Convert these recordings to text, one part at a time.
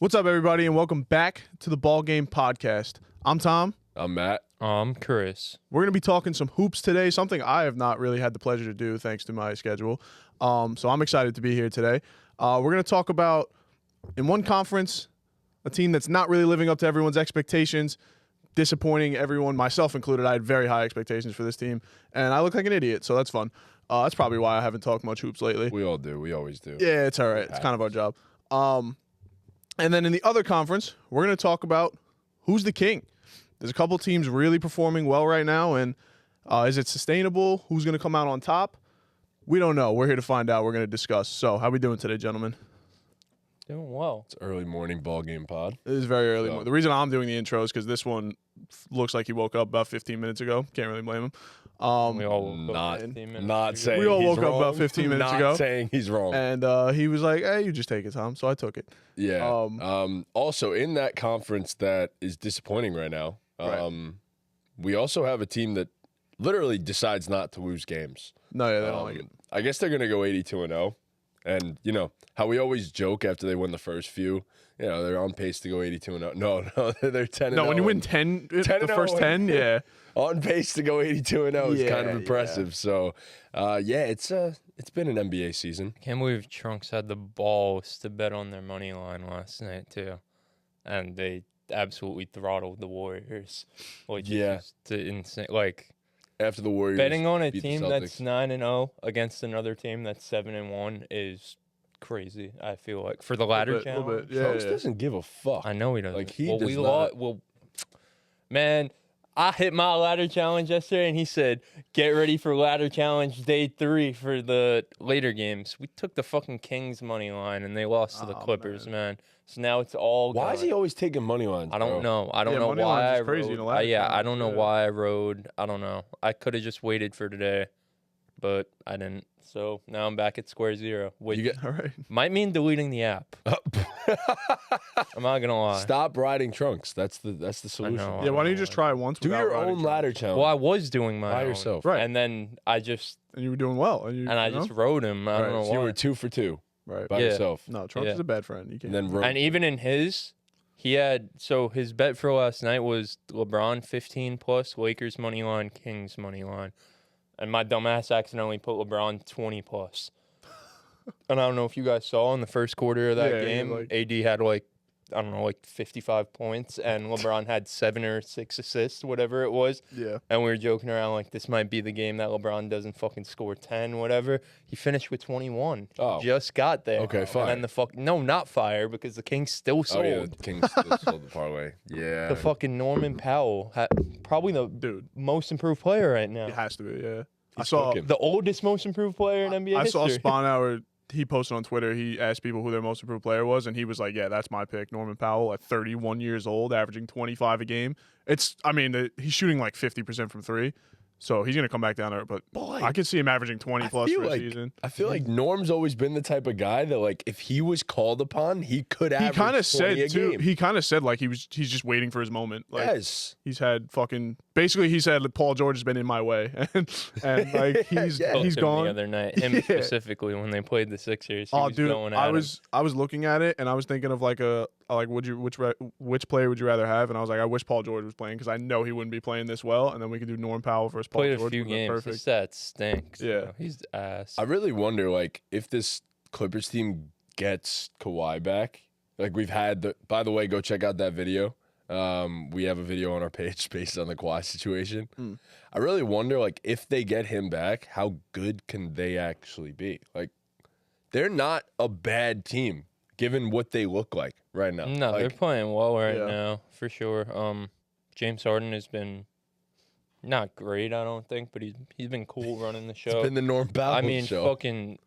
What's up, everybody, and welcome back to the BallGame podcast. I'm Tom. I'm Matt. I'm Chris. We're going to be talking some hoops today, something I have not really had the pleasure to do thanks to my schedule. So I'm excited to be here today. We're going to talk about, in one conference, a team that's not really living up to everyone's expectations, disappointing everyone, myself included. I had very high expectations for this team, and I look like an idiot, so that's fun. That's probably why I haven't talked much hoops lately. We all do. We always do. Yeah, it's all right. It's kind of our job. And then in the other conference, we're going to talk about who's the king. There's a couple teams really performing well right now, and is it sustainable? Who's going to come out on top? We don't know. We're here to find out. We're going to discuss. So how we doing today, gentlemen? Doing well. It's early morning ball game pod. It is very early. The reason I'm doing the intro is because this one looks like he woke up about 15 minutes ago. Can't really blame him. We all woke up 15 minutes ago. We all woke up about 15 minutes ago. Not saying he's wrong. And he was like, hey, you just take it, Tom. So I took it. Yeah. Also, in that conference that is disappointing right now, we also have a team that literally decides not to lose games. No, yeah, they don't like it. I guess they're going to go 82-0. And, you know, how we always joke after they win the first few, you know, they're on pace to go 82-0. No, they're 10-0. No, when you win 10 the first 10, yeah. On pace to go 82-0 is kind of impressive. Yeah. So, it's been an NBA season. Can't believe Trunks had the balls to bet on their money line last night, too. And they absolutely throttled the Warriors. Which is just insane. Like, after the Warriors betting on a beat the team that's Celtics. 9-0 against another team that's 7-1 is crazy, I feel like. For the ladder challenge. Yeah, Trunks doesn't give a fuck. I know he doesn't. Like, he does not. Man, I hit my ladder challenge yesterday, and he said, get ready for ladder challenge day 3 for the later games. We took the fucking Kings money line, and they lost to the Clippers, man. So now it's all Why gone. is he always taking money lines? I don't know. I don't know money why lines I is crazy in a rode. ladder I don't know challenge, why I rode. I don't know. I could have just waited for today, but I didn't. So now I'm back at square zero, which All right. might mean deleting the app. I'm not gonna lie. Stop riding Trunks. That's the solution. know. Yeah, why don't you just try it once? Do without your riding own Trump? ladder challenge. Well, I was doing my By own, yourself. Right. and then I just And you were doing well. I just rode him. I don't know So why. you were 2 for 2 Right. by Yeah. yourself. No, Trump Yeah. is a bad friend. You can't. And then rode. And even in his, he had his bet for last night was LeBron 15 plus, Lakers money line, Kings money line, and my dumbass accidentally put LeBron 20 plus. And I don't know if you guys saw in the first quarter of that game, AD had like 55 points, and LeBron had 7 or 6 assists, whatever it was. Yeah. And we were joking around like this might be the game that LeBron doesn't fucking score 10, whatever. He finished with 21. Oh. Just got there. Okay, fire. And then no, not fire, because the Kings still sold. Oh, yeah, the Kings still sold the parlay. Yeah. The fucking Norman Powell, probably the most improved player right now. It has to be, yeah. I He's saw cooking. The oldest most improved player in NBA I saw history. Spawn Hour. He posted on Twitter. He asked people who their most improved player was, and he was like, "Yeah, that's my pick, Norman Powell, at 31 years old, averaging 25 a game. He's shooting like 50% from 3, so he's gonna come back down there. But I could see him averaging 20 plus for a season. I feel like Norm's always been the type of guy that, like, if he was called upon, he could average He kind of 20 said a too. game. He kind of said like he's just waiting for his moment. Like, Yes. he's had fucking basically he said Paul George has been in my way, and like he's Spoke to him gone. the other night. Him specifically when they played the Sixers. He was Dude, going at I him. was looking at it and I was thinking of like which player would you rather have? And I was like, I wish Paul George was playing because I know he wouldn't be playing this well, and then we could do Norm Powell versus Paul played George. a few Wouldn't that games. perfect? His stats stink. So Yeah. he's ass. I really wonder, like, if this Clippers team gets Kawhi back. Like, we've had by the way, go check out that video. We have a video on our page based on the Kawhi situation. I really wonder, like, if they get him back, how good can they actually be? Like, they're not a bad team given what they look like right now. No, they're Like, playing well right Yeah. now for sure. James Harden has been not great, I don't think, but he's been cool running the show. it's been the Norm Powell I mean, show. fucking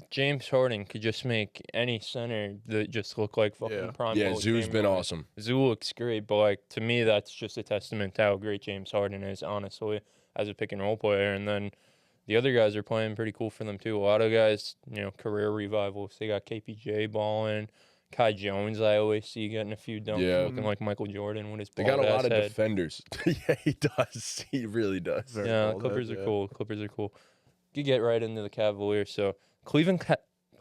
James Harden could just make any center that just look like fucking prime. Yeah, Will Zoo's been Chamberlain. awesome. Zoo looks great, but like to me, that's just a testament to how great James Harden is, honestly, as a pick and roll player. And then the other guys are playing pretty cool for them too. A lot of guys, career revivals. They got KPJ balling. Kai Jones, I always see getting a few dunks, looking like Michael Jordan with his They got a lot of head. defenders. Yeah, he does. He really does. Very Yeah, bald Clippers head, are yeah. cool. Clippers are cool. You get right into the Cavaliers. So Cleveland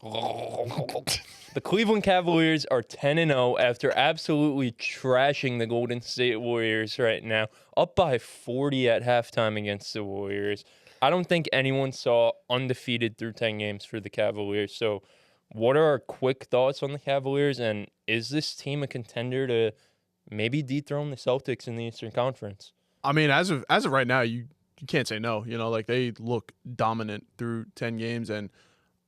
The Cleveland Cavaliers are 10-0 after absolutely trashing the Golden State Warriors right now, up by 40 at halftime against the Warriors. I don't think anyone saw undefeated through 10 games for the Cavaliers. So what are our quick thoughts on the Cavaliers, and is this team a contender to maybe dethrone the Celtics in the Eastern Conference? I mean, as of right now, you can't say no. You know, like they look dominant through 10 games, and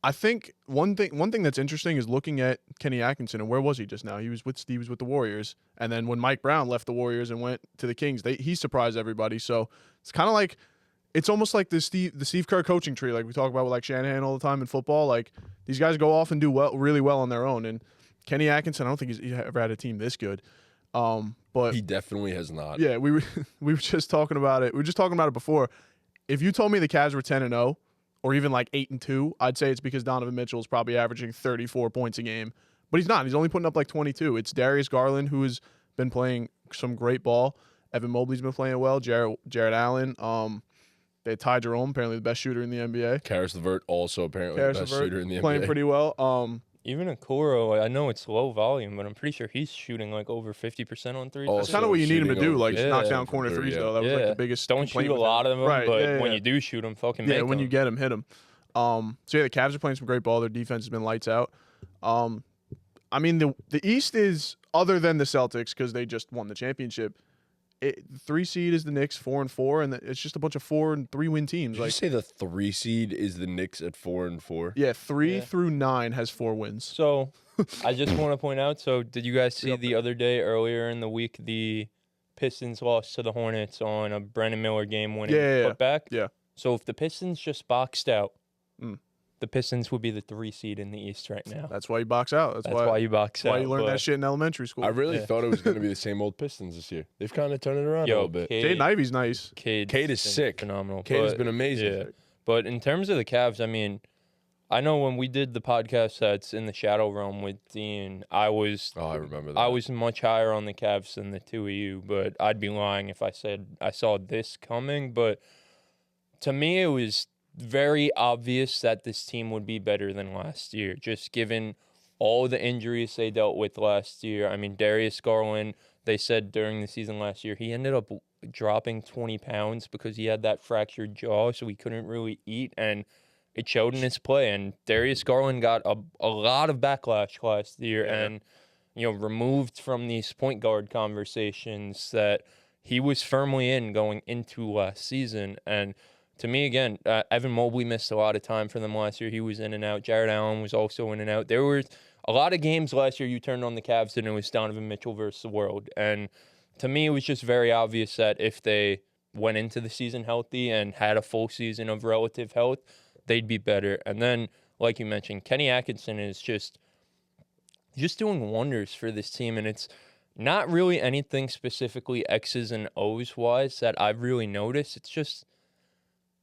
I think one thing that's interesting is looking at Kenny Atkinson, and where was he just now? He was with the Warriors, and then when Mike Brown left the Warriors and went to the Kings, he surprised everybody. So it's kind of like, it's almost like the Steve Kerr coaching tree, like we talk about with like Shanahan all the time in football. Like these guys go off and do really well on their own, and Kenny Atkinson, I don't think he's ever had a team this good. But He definitely has not. yeah, we were just talking about it. We were just talking about it before. If you told me the Cavs were 10-0. Or even like 8-2, I'd say it's because Donovan Mitchell is probably averaging 34 points a game. But he's not. He's only putting up like 22. It's Darius Garland, who has been playing some great ball. Evan Mobley's been playing well. Jared Allen. They had Ty Jerome, apparently the best shooter in the NBA. Karis LeVert, also apparently the best shooter in the playing NBA. pretty well. Even Okoro, I know it's low volume, but I'm pretty sure he's shooting like over 50% on threes. Also That's kind of what you need him to do, shooting like over knock 50% down corner from threes, three, though. That was like the biggest Don't complaint shoot a with him. lot of them, Right, but when you do shoot them, fucking make them. when you get them, hit them. So yeah, the Cavs are playing some great ball. Their defense has been lights out. I mean, the East is, other than the Celtics, because they just won the championship. The 3 seed is the Knicks, 4-4, and it's just a bunch of 4 and 3 win teams. Did you say the 3 seed is the Knicks at 4-4? Yeah, 3 through 9 has 4 wins. So I just want to point out, so did you guys see Yep. the other day, earlier in the week, the Pistons lost to the Hornets on a Brandon Miller game-winning putback? Yeah. So if the Pistons just boxed out, Mm. the Pistons would be the 3 seed in the East right now. That's why you box out. That's why you box out. why you learned but- that shit in elementary school. I really Yeah. thought it was going to be the same old Pistons this year. They've kind of turned it around a little bit. Jaden Ivey's nice. Cade's Cade is been sick. phenomenal. Cade has but- been amazing. Yeah. But in terms of the Cavs, I mean, I know when we did the podcast that's in the Shadow Realm with Dean, I remember that. I was much higher on the Cavs than the two of you, but I'd be lying if I said I saw this coming. But to me, it was very obvious that this team would be better than last year, just given all the injuries they dealt with last year. I mean, Darius Garland, they said during the season last year, he ended up dropping 20 pounds because he had that fractured jaw, so he couldn't really eat, and it showed in his play. And Darius Garland got a lot of backlash last year and, removed from these point guard conversations that he was firmly in going into last season. And to me, again, Evan Mobley missed a lot of time for them last year. He was in and out. Jared Allen was also in and out. There were a lot of games last year you turned on the Cavs and it was Donovan Mitchell versus the world. And to me, it was just very obvious that if they went into the season healthy and had a full season of relative health, they'd be better. And then, like you mentioned, Kenny Atkinson is just doing wonders for this team. And it's not really anything specifically X's and O's wise that I've really noticed. It's just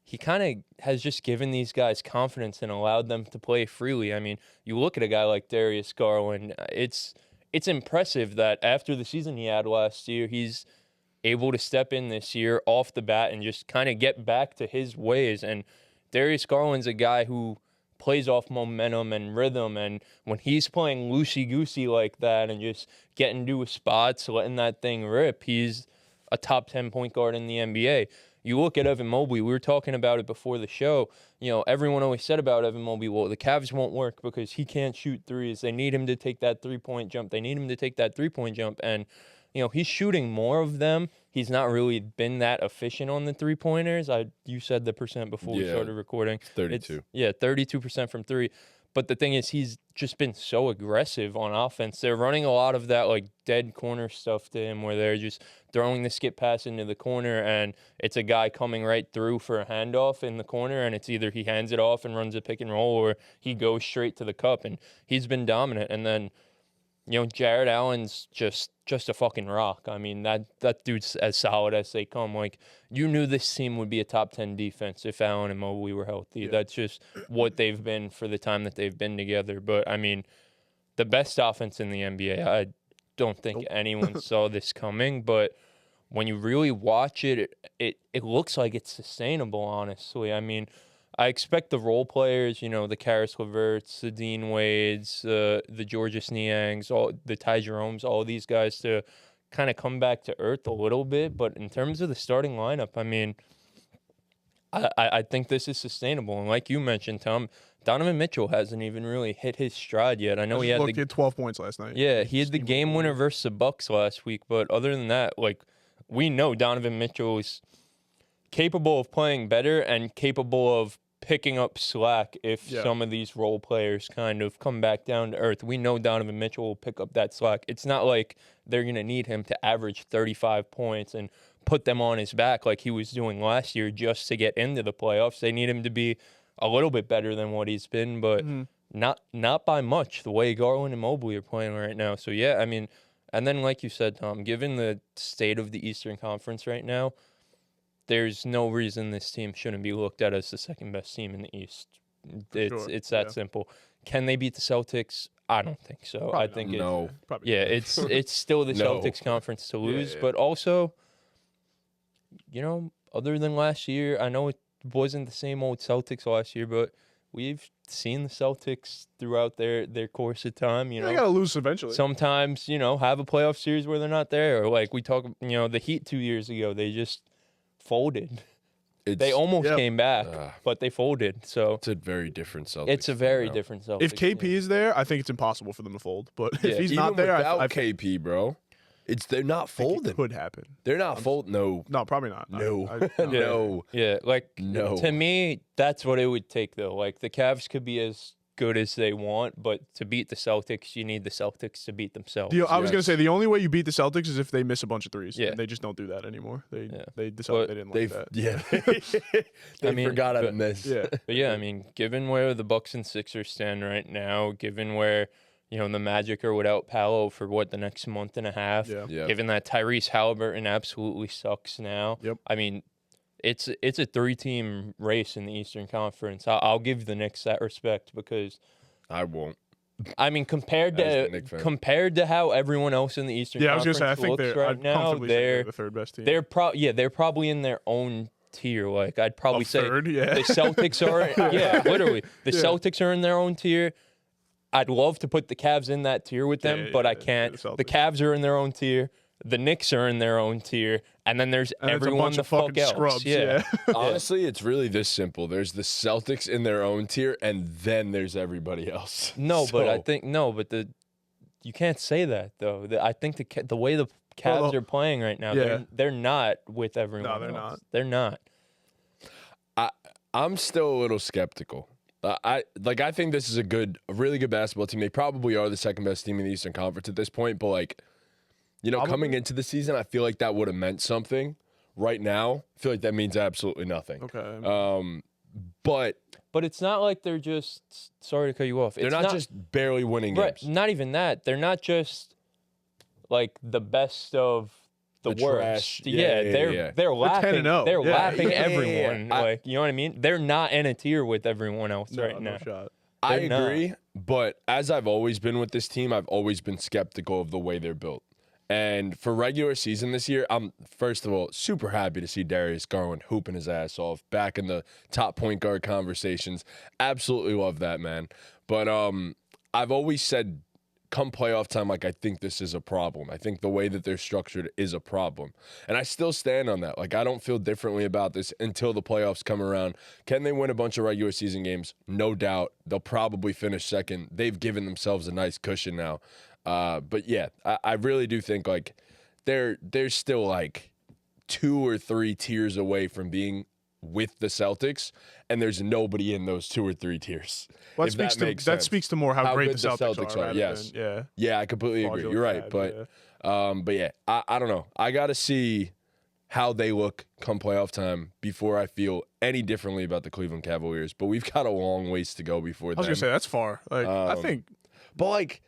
he kind of has just given these guys confidence and allowed them to play freely. I mean, you look at a guy like Darius Garland, it's impressive that after the season he had last year, he's able to step in this year off the bat and just kind of get back to his ways. And Darius Garland's a guy who plays off momentum and rhythm, and when he's playing loosey-goosey like that and just getting to spots, letting that thing rip, he's a top 10 point guard in the NBA. You look at Evan Mobley, we were talking about it before the show. Everyone always said about Evan Mobley, well, the Cavs won't work because he can't shoot threes. They need him to take that three-point jump. And, he's shooting more of them. He's not really been that efficient on the three-pointers. You said the percent before we started recording. 32. 32% from three. But the thing is, he's just been so aggressive on offense. They're running a lot of that like dead corner stuff to him where they're just throwing the skip pass into the corner and it's a guy coming right through for a handoff in the corner, and it's either he hands it off and runs a pick and roll or he goes straight to the cup, and he's been dominant. And then, Jared Allen's just a fucking rock. I mean, that dude's as solid as they come. Like, you knew this team would be a top 10 defense if Allen and Mobley were healthy. Yeah. That's just what they've been for the time that they've been together. But, I mean, the best offense in the NBA, I don't think anyone saw this coming. But when you really watch it, it looks like it's sustainable, honestly. I mean, I expect the role players, the Karis LeVerts, the Dean Wades, the Georges Niangs, all the Ty Jeromes, all these guys to kind of come back to earth a little bit. But in terms of the starting lineup, I mean, I think this is sustainable. And like you mentioned, Tom, Donovan Mitchell hasn't even really hit his stride yet. I know he had 12 points last night. Yeah, he had the game winner versus the Bucks last week. But other than that, like, we know Donovan Mitchell is capable of playing better and capable of picking up slack if some of these role players kind of come back down to earth. We know Donovan Mitchell will pick up that slack. It's not like they're going to need him to average 35 points and put them on his back like he was doing last year just to get into the playoffs. They need him to be a little bit better than what he's been, but not by much, the way Garland and Mobley are playing right now. So, yeah, I mean, and then like you said, Tom, given the state of the Eastern Conference right now, there's no reason this team shouldn't be looked at as the second best team in the East. It's that simple. Can they beat the Celtics? I don't think so. Probably I think no. It's still the Celtics conference to lose, but also, other than last year, I know it wasn't the same old Celtics last year, but we've seen the Celtics throughout their course of time. They gotta lose eventually. Sometimes have a playoff series where they're not there, or like we talk, the Heat 2 years ago, they just folded. They almost came back, but they folded. So it's a very different Celtics. It's a very different Celtics. If KP is there, I think it's impossible for them to fold. But if he's even not there, without I KP, bro, they're not folding. It could happen. They're not folding. No, probably not. No, no. Yeah, to me, that's what it would take though. Like the Cavs could be as good as they want, but to beat the Celtics, you need the Celtics to beat themselves. I was gonna say the only way you beat the Celtics is if they miss a bunch of threes. Yeah. And they just don't do that anymore. They decided they didn't like that. Yeah, they forgot how to miss. Yeah, but yeah, I mean, given where the Bucks and Sixers stand right now, given where the Magic are without Paolo for the next month and a half, given that Tyrese Halliburton absolutely sucks now. Yep. I mean, it's a 3-team race in the Eastern Conference. I'll give the Knicks that respect because I won't. I mean, compared to how everyone else in the Eastern Conference I was gonna say, I think looks right now, they're the third best team. They're probably in their own tier. Like I'd probably say third, the Celtics are literally the Celtics are in their own tier. I'd love to put the Cavs in that tier with them, but I can't. The Cavs are in their own tier. The Knicks are in their own tier, and then there's everyone the fuck else. Scrubs, Honestly, it's really this simple. There's the Celtics in their own tier, and then there's everybody else. But I think you can't say that though. I think the way the Cavs are playing right now, they're not with everyone. No, they're else. not. They're not. I'm still a little skeptical. I think this is a really good basketball team. They probably are the second best team in the Eastern Conference at this point, but coming into the season, I feel like that would have meant something. Right now, I feel like that means absolutely nothing. Okay. But it's not like they're just. Sorry to cut you off. They're not just barely winning games. Not even that. They're not just like the best of the worst. Trash. They're lapping. They're lapping everyone. Yeah. Like, you know what I mean? They're not in a tier with everyone else right now. No shot. I agree, but as I've always been with this team, I've always been skeptical of the way they're built. And for regular season this year, I'm, first of all, super happy to see Darius Garland hooping his ass off, back in the top point guard conversations. Absolutely love that, man. But I've always said, come playoff time, I think this is a problem. I think the way that they're structured is a problem. And I still stand on that. I don't feel differently about this until the playoffs come around. Can they win a bunch of regular season games? No doubt. They'll probably finish second. They've given themselves a nice cushion now. But yeah, I really do think they're still 2 or 3 tiers away from being with the Celtics, and there's nobody in those 2 or 3 tiers. Well, that speaks to more how great the Celtics are. Yes. Yeah, I completely agree. You're right, but yeah, I don't know. I got to see how they look come playoff time before I feel any differently about the Cleveland Cavaliers. But we've got a long ways to go before then. I was gonna say that's far. I think, but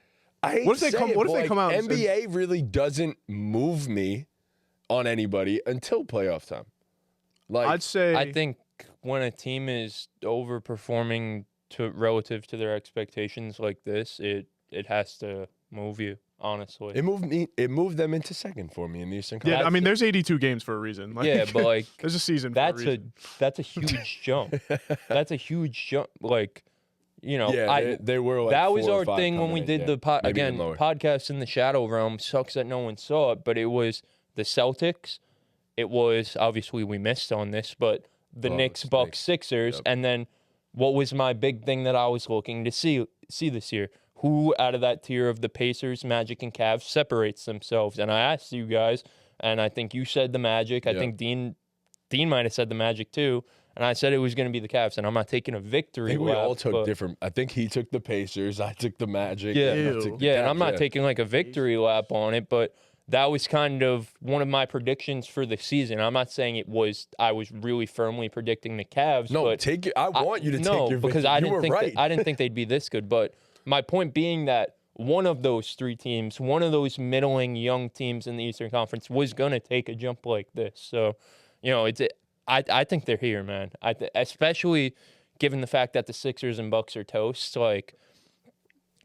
I hate what if they come out? NBA really doesn't move me on anybody until playoff time. I'd say I think when a team is overperforming relative to their expectations like this, it has to move you. honestly. It moved them into second for me in the Eastern Conference. Yeah, I mean, there's 82 games for a reason. Like, Yeah, but like there's a season for a reason. that's a huge jump. That's a huge jump. Like, you know, Yeah, they were like that was 4 or our 5 thing when we coming in, did yeah. the Maybe even again lower. podcast in the Shadow Realm. Sucks that no one saw it, but it was the Celtics. It was obviously we missed on this, but the Knicks, Bucks, Sixers, Yep. and then what was my big thing that I was looking to see this year? Who out of that tier of the Pacers, Magic, and Cavs separates themselves? And I asked you guys, and I think you said the Magic. I Yep. think Dean might have said the Magic too. And I said it was going to be the Cavs, and I'm not taking a victory I think we lap, all took but- different. I think he took the Pacers. I took the Magic. Yeah. and I Ew. took the Yeah, and Cavs, I'm not yeah. taking like a victory lap on it, but that was kind of one of my predictions for the season. I'm not saying I was really firmly predicting the Cavs. No, but take it. I want you to take your because victory. I You didn't were think right. I didn't think they'd be this good. But my point being that one of those 3 teams, one of those middling young teams in the Eastern Conference, was gonna take a jump like this. So, you know, I think they're here, man. Especially given the fact that the Sixers and Bucks are toast. Like,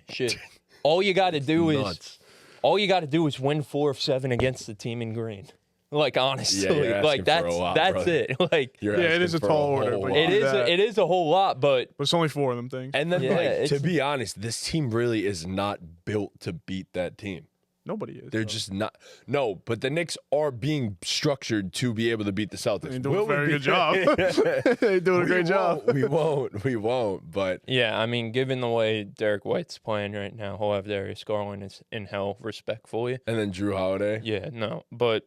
shit. All you got to do Nuts. is win 4 of 7 against the team in green. Like, honestly, you're asking like for a lot, that's brother. it. Like, You're Yeah, it asking is a for tall order, whole but lot. it is a whole lot, but But it's only 4 of them things. And then, Yeah, like, to it's- be honest, this team really is not built to beat that team. Nobody is. They're though. just not. No, but the Knicks are being structured to be able to beat the Celtics. They're doing a Will we very be- good job. They're doing a great job. We won't. But yeah, I mean, given the way Derek White's playing right now, he'll have Darius Garland is in hell, respectfully. and then Drew Holiday Yeah, no, but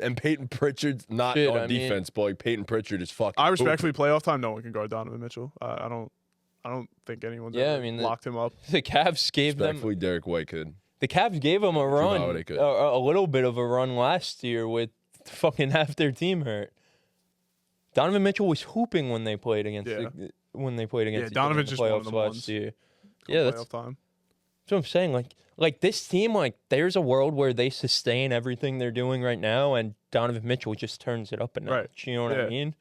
and Peyton Pritchard's not Shit, on I mean- defense, but like Peyton Pritchard is fucking. I respectfully, playoff time, no one can guard Donovan Mitchell. I don't think anyone's Yeah, ever I mean, locked him up. the Cavs gave them Respectfully, Derek White could. the Cavs gave them a run, Holiday could. a little bit of a run last year with fucking half their team hurt. Donovan Mitchell was hooping when they played against Yeah. each Donovan's other in just the one of playoffs them last ones. year. Come Yeah, that's playoff time. what I'm saying. Like this team, like there's a world where they sustain everything they're doing right now, and Donovan Mitchell just turns it up a notch. Right. You know what Yeah. I mean?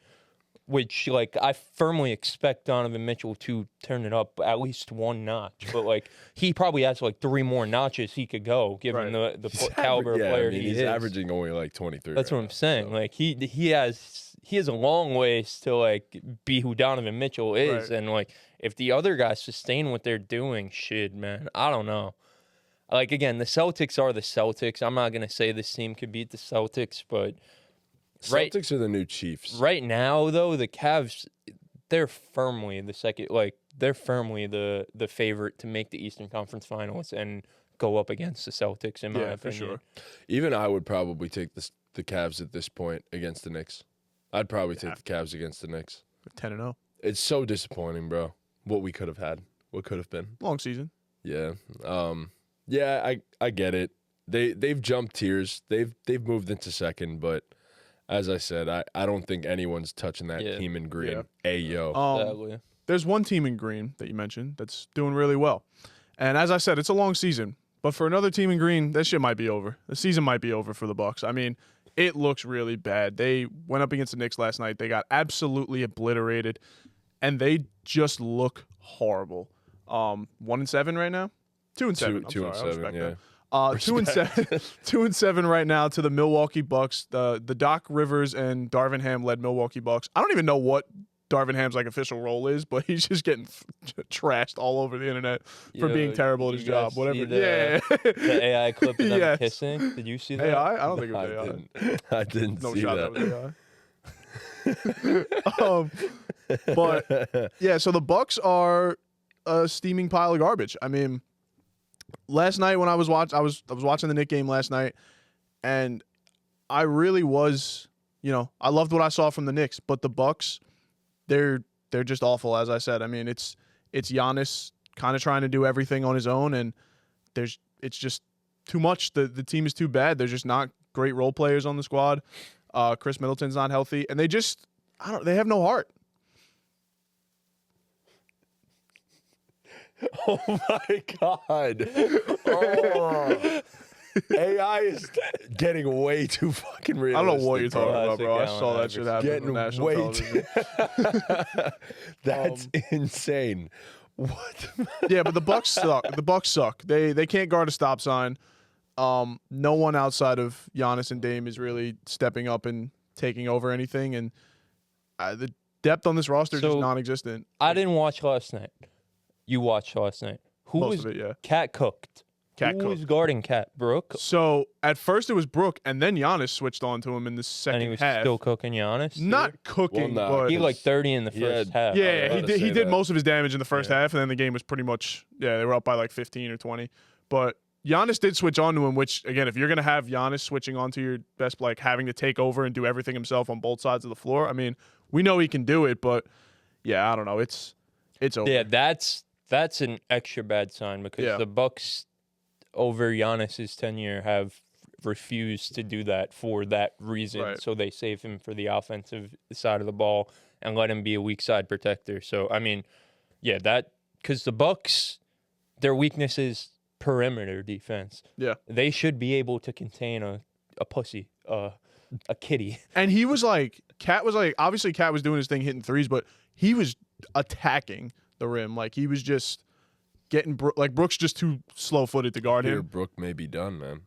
Which, like, I firmly expect Donovan Mitchell to turn it up at least 1 notch. But like, he probably has like 3 more notches he could go, given Right. the caliber of Yeah, player I mean, he he's is. averaging only like 23. That's right what I'm now, saying. so. Like he has a long ways to like be who Donovan Mitchell is, Right. and like if the other guys sustain what they're doing, shit, man, I don't know. Like again, the Celtics are the Celtics. I'm not gonna say this team could beat the Celtics, but right- Celtics are the new Chiefs. right now though, the Cavs, they're firmly the second. Like they're firmly the favorite to make the Eastern Conference Finals and go up against the Celtics. In my Yeah, for opinion. sure. Even I would probably take the Cavs at this point against the Knicks. I'd probably take the Cavs against the Knicks. 10-0. It's so disappointing, bro. What we could have had. What could have been. Long season. Yeah. Yeah, I get it. They've jumped tiers. They've moved into second, but as I said, I don't think anyone's touching that Yeah. team in green. Yeah. Ayo. Exactly. There's one team in green that you mentioned that's doing really well. And as I said, it's a long season. But for another team in green, that shit might be over. The season might be over for the Bucks. I mean, it looks really bad. They went up against the Knicks last night. They got absolutely obliterated. And they just look horrible. 1-7 right now? 2-7. I'm Two and sorry, I 7, respect yeah. that. 2-7, 2-7 right now to the Milwaukee Bucks. The Doc Rivers and Darvin Ham led Milwaukee Bucks. I don't even know what Darvin Ham's like official role is, but he's just getting trashed all over the internet for being terrible at his you guys job. Whatever. see The AI clip of them Yes. kissing. Did you see that? AI? I don't think it was AI. I didn't No see shot that. that was AI. But yeah, so the Bucks are a steaming pile of garbage. I mean, last night when I was watching the Knicks game last night, and I really was, I loved what I saw from the Knicks, but the Bucks, they're just awful. As I said, I mean, it's Giannis kind of trying to do everything on his own, and it's just too much. The team is too bad. There's just not great role players on the squad. Chris Middleton's not healthy, and they have no heart. Oh my god. Oh. AI is getting way too fucking I realistic. don't know what you're talking bro. about, bro. I Classic saw Allen that shit happen Getting on national way television. That's insane. What? Yeah, but the Bucks suck. The Bucks suck. They can't guard a stop sign. No one outside of Giannis and Dame is really stepping up and taking over anything, and the depth on this roster is just non-existent. I didn't watch last night. You watched last night. Who Most was of it, yeah. Cat cooked? Who was guarding Cat? Brooke? So at first it was Brooke, and then Giannis switched on to him in the second And he was half. still cooking Giannis? Not cooking, Well, no, but He like 30 in the first half. yeah, he to did. He say did that. most of his damage in the first half, and then the game was pretty much they were up by like 15 or 20. But Giannis did switch on to him, which again, if you're gonna have Giannis switching on to your best, like having to take over and do everything himself on both sides of the floor, I mean, we know he can do it, but yeah, I don't know. It's over. Yeah, that's an extra bad sign because the Bucks over Giannis's tenure have refused to do that for that reason. Right. So they save him for the offensive side of the ball and let him be a weak side protector. So I mean, yeah, that because the Bucks, their weakness is perimeter defense. Yeah. They should be able to contain a pussy, a kitty. And he was like, Cat was like, obviously Cat was doing his thing, hitting threes, but he was attacking the rim. Like he was just getting like Brooks just too slow-footed to guard Peter him. Brook may be done, man.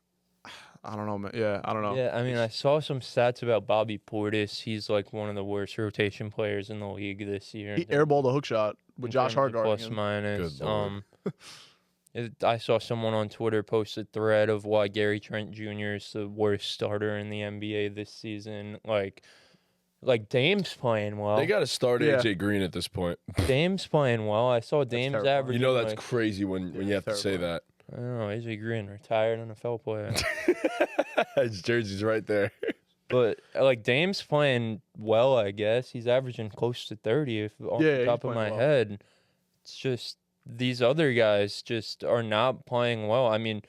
I don't know, man. Yeah, I don't know. Yeah, I mean, I saw some stats about Bobby Portis. He's like one of the worst rotation players in the league this year. He airballed a hook shot with in Josh terms Hart of guarding plus him. minus. Good Lord. I saw someone on Twitter post a thread of why Gary Trent Jr. is the worst starter in the NBA this season. Like Dame's playing well. They got to start Yeah. AJ Green at this point. Dame's playing well. I saw Dame's terrifying. average. You know that's crazy when you have to say that. I don't know. AJ Green, retired NFL player. His jersey's right there. But like Dame's playing well, I guess. He's averaging close to 30 if off Yeah, the he's top of playing my well. head. It's just these other guys just are not playing well. I mean,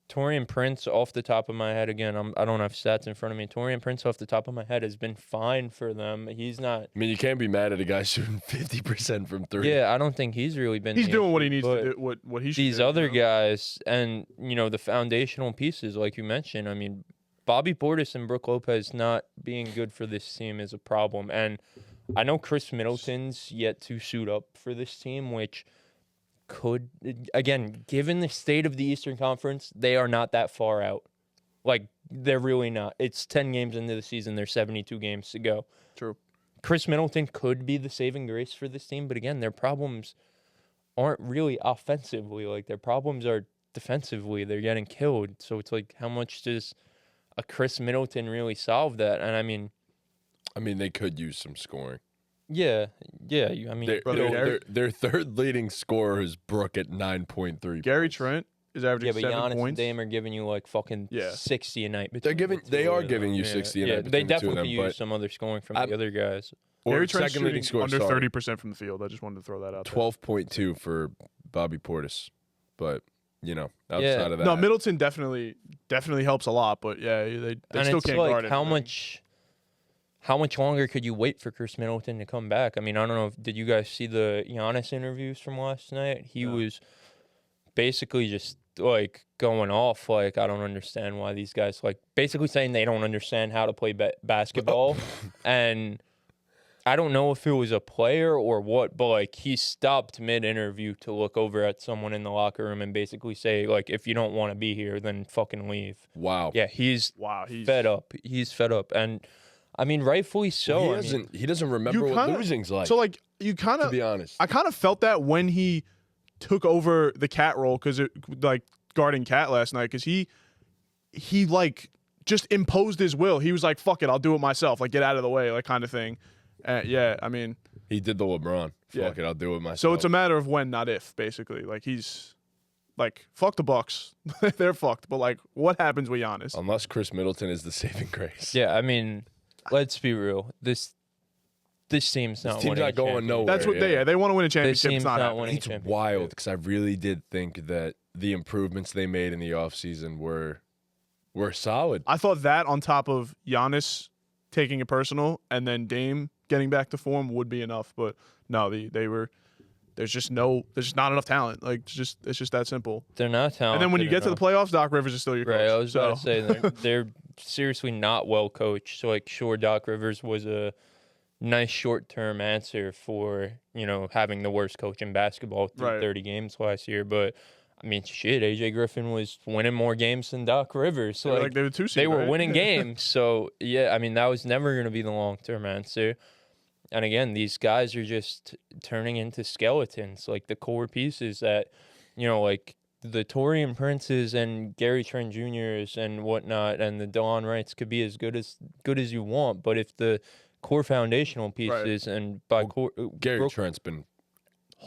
Taurean Prince off the top of my head again. I don't have stats in front of me. Taurean Prince off the top of my head has been fine for them. He's not. I mean, you can't be mad at a guy shooting 50% from three. Yeah, I don't think he's really been. He's the doing what he issue, needs but to do. What he should these do, other you know? guys and the foundational pieces like you mentioned. I mean, Bobby Portis and Brook Lopez not being good for this team is a problem. And I know Chris Middleton's yet to suit up for this team, which could, again, given the state of the Eastern Conference, they are not that far out. Like, they're really not. It's 10 games into the season. There's 72 games to go. True. Chris Middleton could be the saving grace for this team, but again, their problems aren't really offensively. Like, their problems are defensively. They're getting killed. So it's like, how much does a Chris Middleton really solve that? And I mean, they could use some scoring. yeah. Their third leading scorer is Brook at 9.3. Gary points. Trent is averaging but 7 Giannis and points. Dame are giving you like fucking 60 a night. They are giving you 60 a night. They between the two of definitely them, use but some other scoring from the other guys. Gary Trent's second leading shooting scorer under 30% from the field. I just wanted to throw that out there. 12.2 for Bobby Portis. But, outside of that. No, Middleton definitely helps a lot, but yeah, they And still it's can't like guard how anything. much longer could you wait for Chris Middleton to come back? I mean, I don't know. Did you guys see the Giannis interviews from last night? He was basically just like going off. Like, I don't understand why these guys basically saying they don't understand how to play basketball. And I don't know if it was a player or what, but like he stopped mid-interview to look over at someone in the locker room and basically say, like, if you don't want to be here, then fucking leave. Wow. Yeah, he's fed up. He's fed up. And I mean, rightfully so. Well, he doesn't remember what losing's like. So like you kind of, to be honest, I kind of felt that when he took over the Cat role, because like guarding Cat last night, because he like just imposed his will. He was like, "Fuck it, I'll do it myself." Like, get out of the way, like kind of thing. Yeah, I mean, he did the LeBron. Yeah. Fuck it, I'll do it myself. so it's a matter of when, not if. Basically, like he's like, fuck the Bucks, they're fucked. But like, what happens with Giannis? Unless Chris Middleton is the saving grace. Yeah, I mean, let's be real. This team's not winning. not going nowhere. That's what they want to win a championship. team's It's not not happening. winning. It's championship. wild because I really did think that the improvements they made in the offseason were solid. I thought that on top of Giannis taking it personal and then Dame getting back to form would be enough. But no, they were. There's just not enough talent. Like it's just that simple. They're not talented. And then when you get to the playoffs, Doc Rivers is still your coach. right, I was about to So- say they're seriously not well coached. So like, sure, Doc Rivers was a nice short-term answer for, having the worst coach in basketball through 30 games last year. But, I mean, shit, AJ Griffin was winning more games than Doc Rivers. They were like they were 2 seed, they were right? winning games. So, yeah, I mean, that was never going to be the long-term answer. And, again, these guys are just turning into skeletons, like the core pieces that, like the Taurean Princes and Gary Trent Jr.'s and whatnot and the Delon Wrights could be as good as you want. But if the core foundational pieces and by core Gary Trent's been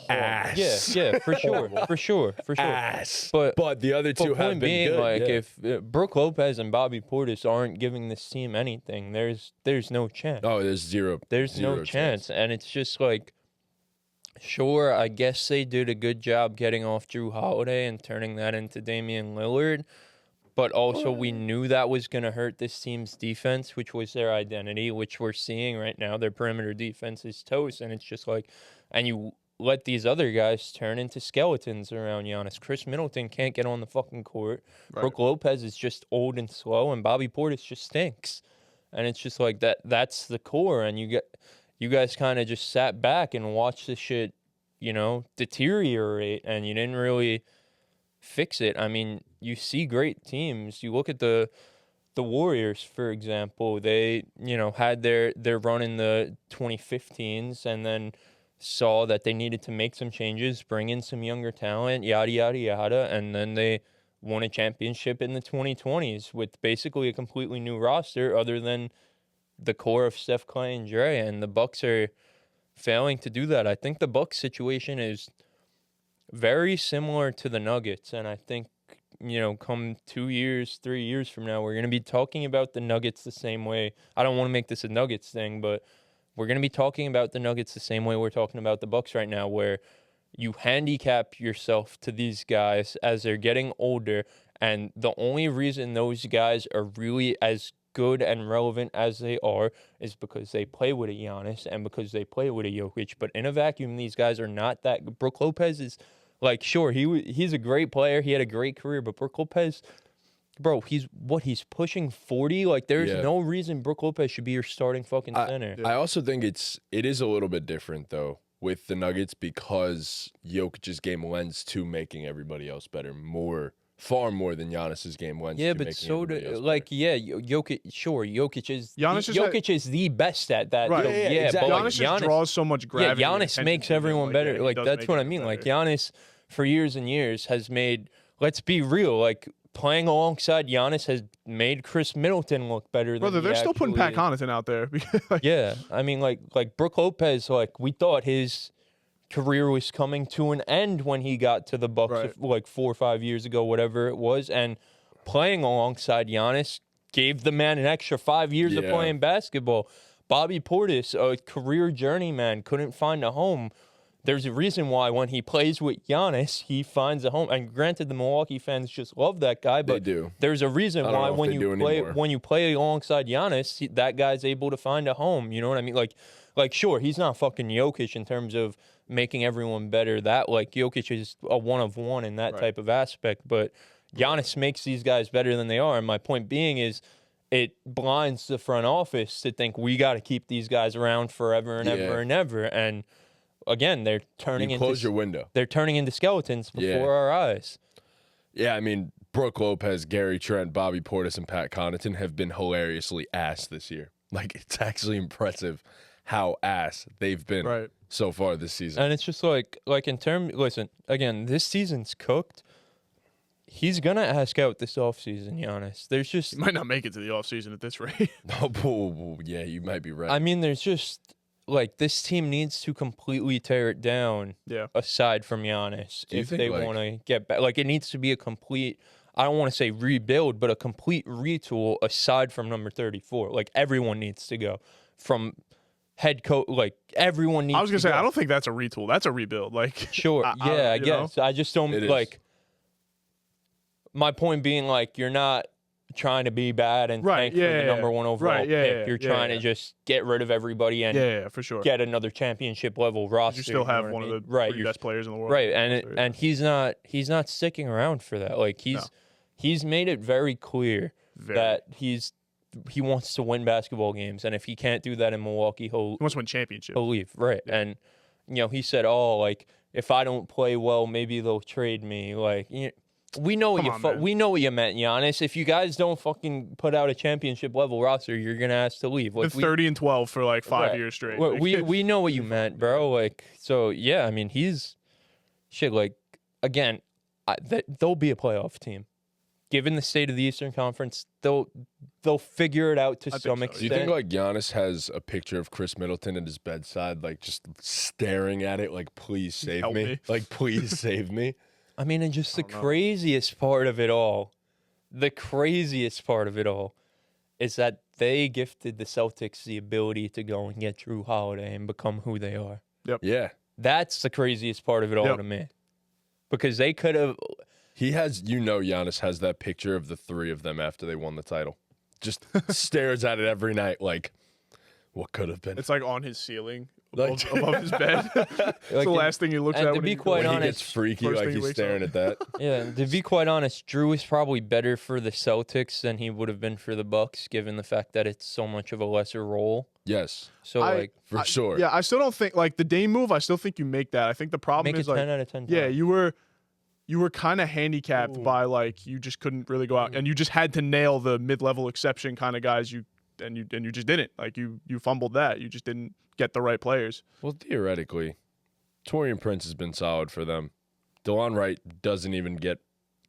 ass. Yeah, for sure. Ass. But the other two have been being, good. like, if Brook Lopez and Bobby Portis aren't giving this team anything, there's no chance. Oh, there's zero. There's no chance. And it's just like, sure, I guess they did a good job getting off Drew Holiday and turning that into Damian Lillard. But also we knew that was going to hurt this team's defense, which was their identity, which we're seeing right now. Their perimeter defense is toast. And it's just like, and you let these other guys turn into skeletons around Giannis. Chris Middleton can't get on the fucking court. Right. Brook Lopez is just old and slow. And Bobby Portis just stinks. And it's just like that's the core. And you guys kind of just sat back and watched this shit, deteriorate. And you didn't really fix it. I mean, you see great teams. You look at the Warriors, for example. They, had their run in the 2015s and then saw that they needed to make some changes, bring in some younger talent, yada, yada, yada. And then they won a championship in the 2020s with basically a completely new roster other than the core of Steph, Clay, and Dre. And the Bucks are failing to do that. I think the Bucks situation is very similar to the Nuggets, and I think, come 2 years, 3 years from now, we're going to be talking about the Nuggets the same way. I don't want to make this a Nuggets thing, but we're going to be talking about the Nuggets the same way we're talking about the Bucks right now, where you handicap yourself to these guys as they're getting older, and the only reason those guys are really as good and relevant as they are is because they play with a Giannis and because they play with a Jokic. But in a vacuum, these guys are not that. Brook Lopez is, like, sure, he's a great player. He had a great career, but Brook Lopez, bro, he's pushing 40? Like, there's no reason Brook Lopez should be your starting fucking center. I also think it is a little bit different, though, with the Nuggets because Jokic's game lends to making everybody else better far more than Giannis's game lends to making everybody else better. Jokic, sure, Jokic is the best at that. Right. Exactly. But Giannis draws so much gravity. Yeah, Giannis makes everyone better. Like, that's what I mean. Like, Giannis, for years and years, has made, let's be real, like, playing alongside Giannis has made Chris Middleton look better. Brother, they're still putting Pat Connaughton out there. Yeah, I mean, like Brook Lopez, like, we thought his career was coming to an end when he got to the Bucks like 4 or 5 years ago, whatever it was, and playing alongside Giannis gave the man an extra 5 years of playing basketball. Bobby Portis, a career journeyman, couldn't find a home. There's a reason why when he plays with Giannis, he finds a home. And granted, the Milwaukee fans just love that guy, but they do. There's a reason why when you play alongside Giannis, that guy's able to find a home. You know what I mean? Like, sure, he's not fucking Jokic in terms of making everyone better. That, like, Jokic is a one of one in that type of aspect, but Giannis makes these guys better than they are. And my point being is, it blinds the front office to think we got to keep these guys around forever and ever and ever. And again, they're turning close your window. They're turning into skeletons before our eyes. Yeah, I mean, Brook Lopez, Gary Trent, Bobby Portis, and Pat Connaughton have been hilariously ass this year. Like, it's actually impressive how ass they've been so far this season. And it's just like listen, again, this season's cooked. He's going to ask out this offseason, Giannis. There's just... He might not make it to the offseason at this rate. Yeah, you might be right. I mean, there's just... Like, this team needs to completely tear it down aside from Giannis if they want to get back. Like, it needs to be a complete... I don't want to say rebuild, but a complete retool aside from number 34. Like, everyone needs to go. From head coach... Like, everyone needs to go. I was going to say, I don't think that's a retool. That's a rebuild. Like, sure, I guess. I just don't... Like... My point being, like, you're not trying to be bad and tank for the number one overall pick. You're trying to just get rid of everybody and for sure. get another championship level roster. You still have one of the three best players in the world. Right, and he's not sticking around for that. Like, he's made it very clear that he's he wants to win basketball games, and if he can't do that in Milwaukee, He wants to win championships. he'll leave. Right. Yeah. And, he said, oh, like, if I don't play well, maybe they'll trade me. Like, we know we know what you meant, Giannis. If you guys don't fucking put out a championship level roster, you're gonna ask to leave. Been 30-12 for like 5 years straight. We know what you meant, bro. Like, so yeah, I mean, he's shit. Like, again, they'll be a playoff team. Given the state of the Eastern Conference, they'll figure it out to some extent. Do you think like Giannis has a picture of Chris Middleton at his bedside, like just staring at it, like please save me, like please save me? I mean, and just the craziest part of it all, is that they gifted the Celtics the ability to go and get Drew Holiday and become who they are. Yep. Yeah. That's the craziest part of it all to me. Because they could have... Giannis has that picture of the three of them after they won the title. Just stares at it every night like, what could have been? It's like on his ceiling. Above his bed. It's the last thing he looks at to when be he quite honest, he gets freaky, like he's staring at that. Yeah, to be quite honest, Drew is probably better for the Celtics than he would have been for the Bucks, given the fact that it's so much of a lesser role. Yes. So for sure. Yeah, I still don't think like the Dame move. I still think you make that. I think the problem make is it 10 like out of 10 yeah, times. you were kind of handicapped by like you just couldn't really go out and you just had to nail the mid-level exception kind of guys. You just didn't. Like you fumbled that. You just didn't get the right players. Well, theoretically, Taurean Prince has been solid for them. DeLon Wright doesn't even get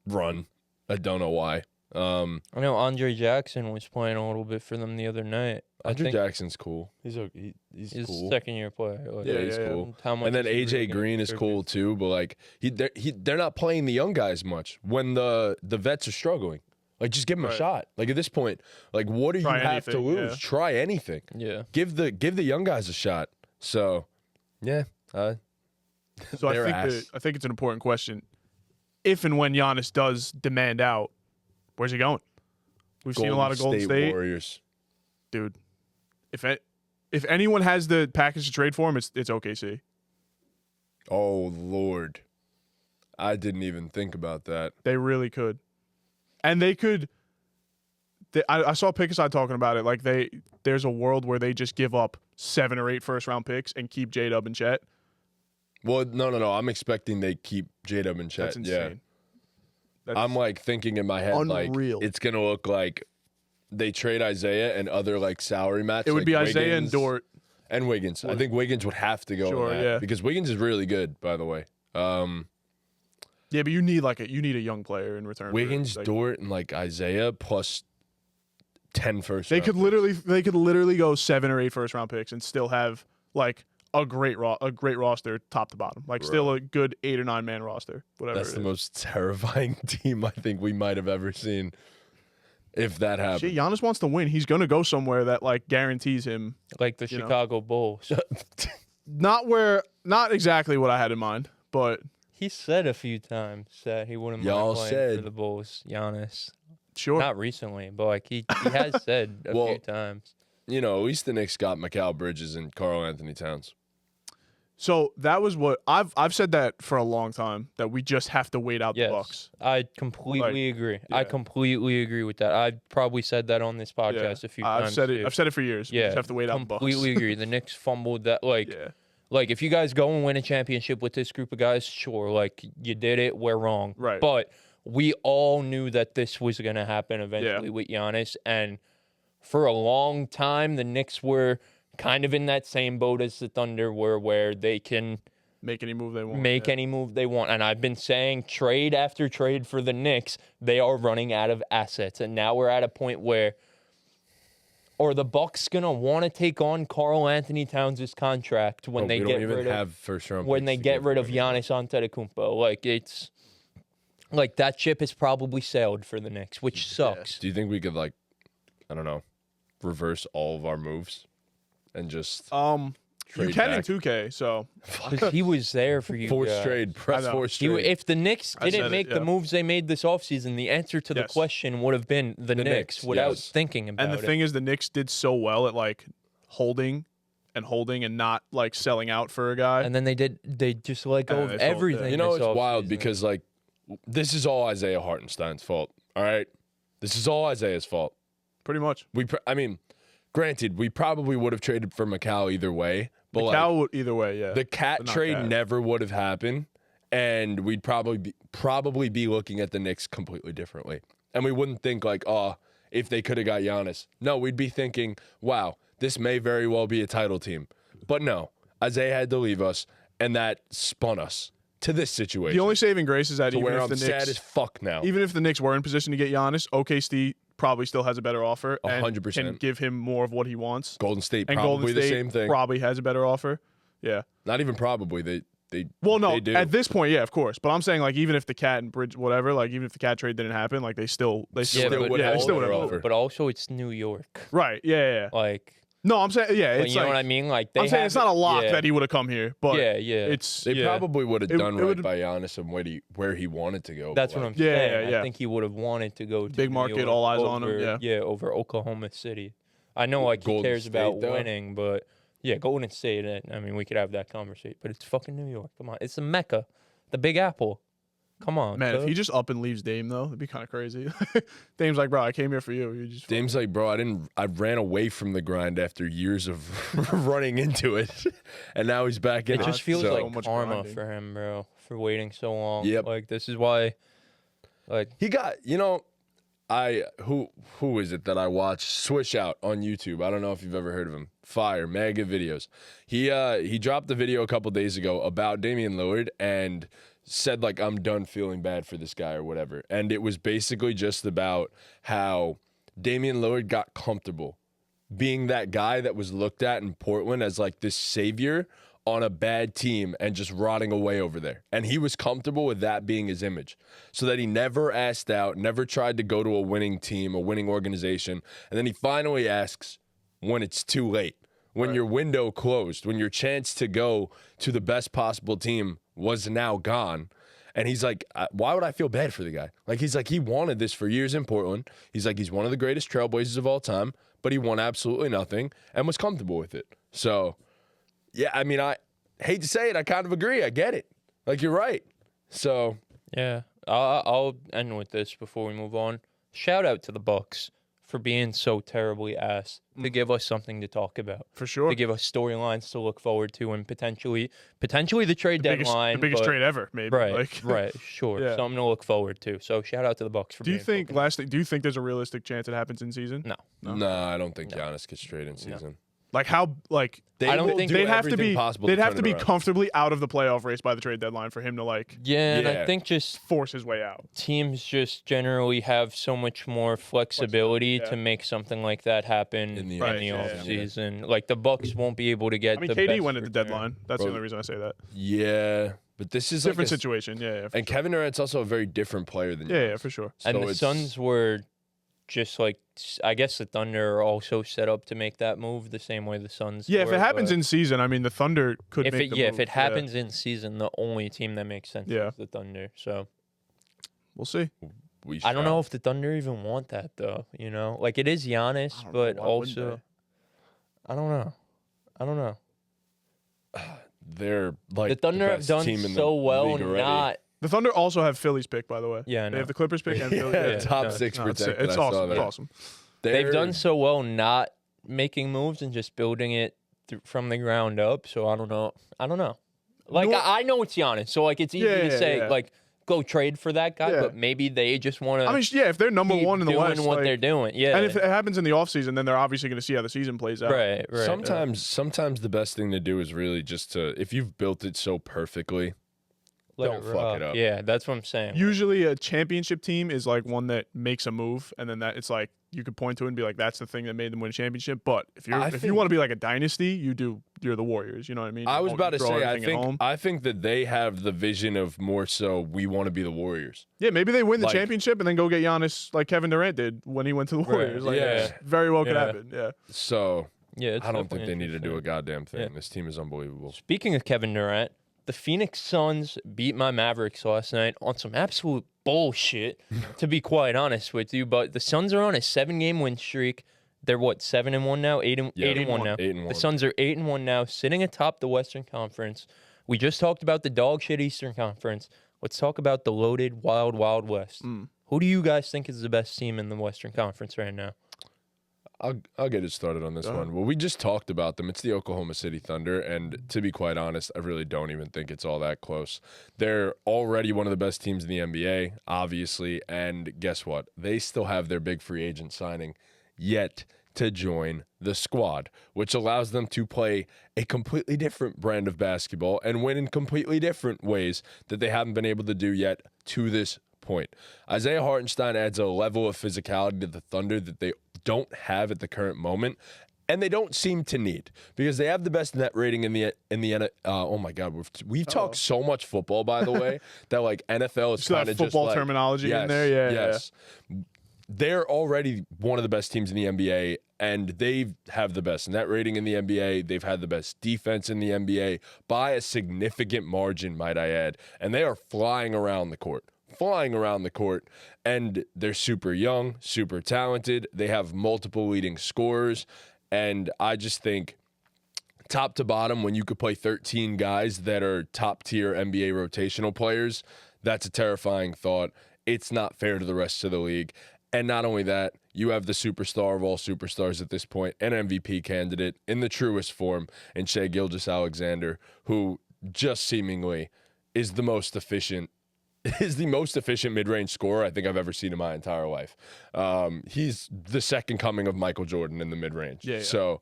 run. I don't know why. I know Andre Jackson was playing a little bit for them the other night. Andre Jackson's cool. He's cool. Second-year player. Like, He's cool. How much And then is he AJ really Green is cool too, but like they're not playing the young guys much when the vets are struggling. Like just give them a shot. Like at this point, like what do you have to lose? Yeah. Try anything. Yeah. Give the young guys a shot. So, yeah. So I think it's an important question. If and when Giannis does demand out, where's he going? We've seen a lot of Golden State Warriors. Dude, if anyone has the package to trade for him, it's OKC. Oh Lord, I didn't even think about that. They really could, and they could. I saw Pickaside talking about it. Like there's a world where they just give up 7 or 8 first-round picks and keep J-Dub and Chet. Well, no. I'm expecting they keep J-Dub and Chet. That's insane. Yeah. I'm like thinking in my head unreal. Like it's gonna look like they trade Isaiah and other like salary match. It would like be Isaiah and Dort and Wiggins. I think Wiggins would have to go. Sure, on that yeah. Because Wiggins is really good, by the way. Yeah, but you need a young player in return. Wiggins, Dort, and like Isaiah plus 10 first. They could literally go 7 or 8 first-round picks and still have like a great roster top to bottom. Like still a good 8 or 9 man roster. Whatever. That's the most terrifying team I think we might have ever seen. If that happens. Shit, Giannis wants to win. He's going to go somewhere that like guarantees him. Like the Chicago Bulls. Not exactly what I had in mind, but he said a few times that he wouldn't mind playing for the Bulls, Giannis. Sure. Not recently, but like he has said a few times. You know, at least the Knicks got Mikal Bridges and Karl Anthony Towns. So that was what I've said that for a long time, that we just have to wait out the Bucks. I completely agree. Yeah. I completely agree with that. I've probably said that on this podcast a few times. I've said it for years. Yeah, we just have to wait out the Bucks. Completely agree. The Knicks fumbled that. Like if you guys go and win a championship with this group of guys, sure, like you did it. We're wrong. Right. But we all knew that this was going to happen eventually with Giannis, and for a long time, the Knicks were kind of in that same boat as the Thunder were, where they can make any move they want. Any move they want. And I've been saying trade after trade for the Knicks, they are running out of assets. And now we're at a point where are the Bucks going to want to take on Karl Anthony Towns' contract when they get rid of Giannis Antetokounmpo? Like it's like that ship has probably sailed for the Knicks, which sucks. Do you think we could like, I don't know, reverse all of our moves? And just you can back. in 2K, so because he was there for you. Forced trade, press forced trade. If the Knicks didn't make the moves they made this offseason, the answer to the question would have been the Knicks without thinking about it. And the thing is, the Knicks did so well at like holding and not like selling out for a guy. And then they just let go of everything. You know, it's wild because like this is all Isaiah Hartenstein's fault. All right, this is all Isaiah's fault. pretty much. I mean, granted, we probably would have traded for Macau either way. But Macau would either way, yeah. The Cat trade Cat. never would have happened, and we'd probably be looking at the Knicks completely differently. And we wouldn't think like, oh, if they could have got Giannis. No, we'd be thinking, wow, this may very well be a title team. But no, Isaiah had to leave us, and that spun us to this situation. The only saving grace is that to even where if I'm the Knicks, sad as fuck now. even if the Knicks were in position to get Giannis, OKC probably still has a better offer. 100%. And give him more of what he wants. Golden State And probably Golden State the same thing. probably has a better offer. Yeah. Not even probably. They Well, no, they do. at this point, yeah, of course. But I'm saying, like, even if the Cat and Bridge, whatever, like, even if the Cat trade didn't happen, like, they still still would would yeah, have they still all would their have. offer. But also, it's New York. Right. Yeah. Like, No, I'm saying, yeah, like, it's you know like, what I mean? Like, I'm saying it's not a lock yeah. that he would have come here, but Yeah. it's They probably would have It- done it right would've- by Giannis and where he wanted to go. That's but, what I'm Yeah, saying. yeah. I think he would have wanted to go to Big New market, York all eyes on him, over- yeah. over Oklahoma City. I know, like, he Golden cares State, about though. winning, but yeah, Golden State. I mean, we could have that conversation, but it's fucking New York. Come on, it's the Mecca, the Big Apple. Come on, Man, if cuz. he just up and leaves Dame though, it'd be kind of crazy. Dame's like, bro, I came here for you. You just Dame's like, bro, I ran away from the grind after years of running into it, and now he's back in It it. just feels so like much karma grinding. for him, bro, for waiting so long. Yep. Like, this is why, like, He got, who is it that I watch Swish Out on YouTube? I don't know if you've ever heard of him. Fire, mega videos. He dropped a video a couple days ago about Damian Lillard and said like, I'm done feeling bad for this guy or whatever. And it was basically just about how Damian Lillard got comfortable being that guy that was looked at in Portland as like this savior on a bad team and just rotting away over there. And he was comfortable with that being his image. So that he never asked out, never tried to go to a winning team, a winning organization. And then he finally asks when it's too late, when your window closed, when your chance to go to the best possible team was now gone. And he's like, why would I feel bad for the guy? Like, he's like, he wanted this for years in Portland. He's like, he's one of the greatest trailblazers of all time, but he won absolutely nothing and was comfortable with it. So, yeah, I mean, I hate to say it. I kind of agree. I get it. Like, you're right. So, yeah. I'll end with this before we move on. Shout out to the Bucks for being so terribly ass to give us something to talk about. for sure. To give us storylines to look forward to, and potentially the trade deadline. the biggest but- trade ever, maybe. Right, Like, right, sure. Yeah. Something to look forward to. So shout out to the Bucks for Do you being think fucking- do you think there's a realistic chance it happens in season? No. nah, I don't think Giannis gets traded in season. Like how like They I don't will think- do they'd have to everything be possible they'd to have turn to be it around. comfortably out of the playoff race by the trade deadline for him to like Yeah, and I Yeah. think just force his way out. teams just generally have so much more flexibility yeah. to make something like that happen in the, Right, yeah, off yeah. season. Like, the Bucks won't be able to get I mean, the KD best went at the return. deadline. That's the Bro. only reason I say that. Yeah, but this is Different like a, situation. Yeah, and Kevin Durant's also a very different player than yeah, Giannis. for sure. And So the it's- Suns were just like, I guess the Thunder are also set up to make that move the same way the Suns Yeah, if were, it happens but in season, I mean, the Thunder could if make it the if move. it happens in season, the only team that makes sense Yeah. is the Thunder. So we'll see. We I don't shall. know if the Thunder even want that though. You know, like, it is Giannis, I don't know, but why wouldn't also I don't know. They're like The Thunder have best done team in so the well league already. not. The Thunder also have Philly's pick, by the way. Yeah, I They know. have the Clippers pick and Philly. Yeah, Yeah, top no, six No, it's protected. it's I saw awesome. that. It's awesome. They've done so well not making moves and just building it from the ground up. So I don't know. Like, You know what- I know it's Giannis, so like, it's easy Yeah, to yeah, say yeah. like, go trade for that guy, Yeah. but maybe they just want to. I mean, yeah, if they're number one in the doing West, what like- they're doing. Yeah, and if it happens in the offseason, then they're obviously going to see how the season plays out. right. Sometimes the best thing to do is really just to, if you've built it so perfectly, Let don't fuck rock. it up. Yeah, that's what I'm saying. Usually, a championship team is like one that makes a move, and then that it's like you could point to it and be like, "That's the thing that made them win a championship." But if you think- want to be like a dynasty, you're the Warriors. You know what I mean? I was You about to throw say, everything at home. I think that they have the vision of more so we want to be the Warriors. Yeah, maybe they win the Like- championship and then go get Giannis like Kevin Durant did when he went to the Warriors. Like, Yeah. very well could Yeah. happen. Yeah. So Yeah, it's I don't think definitely they need to do a interesting. goddamn thing. Yeah. This team is unbelievable. Speaking of Kevin Durant, the Phoenix Suns beat my Mavericks last night on some absolute bullshit, to be quite honest with you. But the Suns are on a 7-game win streak. They're what, 7-1 now? 8-1 now. 8-1. The Suns are 8-1 now, sitting atop the Western Conference. We just talked about the dog shit Eastern Conference. Let's talk about the loaded, wild, wild West. Who do you guys think is the best team in the Western Conference right now? I'll get it started on this one. Well, we just talked about them. It's the Oklahoma City Thunder, and to be quite honest, I really don't even think it's all that close. They're already one of the best teams in the NBA, obviously, and guess what? They still have their big free agent signing yet to join the squad, which allows them to play a completely different brand of basketball and win in completely different ways that they haven't been able to do yet to this point. Isaiah Hartenstein adds a level of physicality to the Thunder that they don't have at the current moment, and they don't seem to need, because they have the best net rating in the oh my God, we've talked so much football, by the way, that like NFL is kind of just football like, terminology yes, in there. Yes. They're already one of the best teams in the NBA, and they have the best net rating in the NBA. They've had the best defense in the NBA by a significant margin, might I add, and they are flying around the court, and they're super young, super talented. They have multiple leading scorers, and I just think top to bottom, when you could play 13 guys that are top-tier NBA rotational players, that's a terrifying thought. It's not fair to the rest of the league. And not only that, you have the superstar of all superstars at this point, an MVP candidate in the truest form, in Gilgeous-Alexander, who just seemingly is the most efficient mid-range scorer I think I've ever seen in my entire life. He's the second coming of Michael Jordan in the mid-range. Yeah. So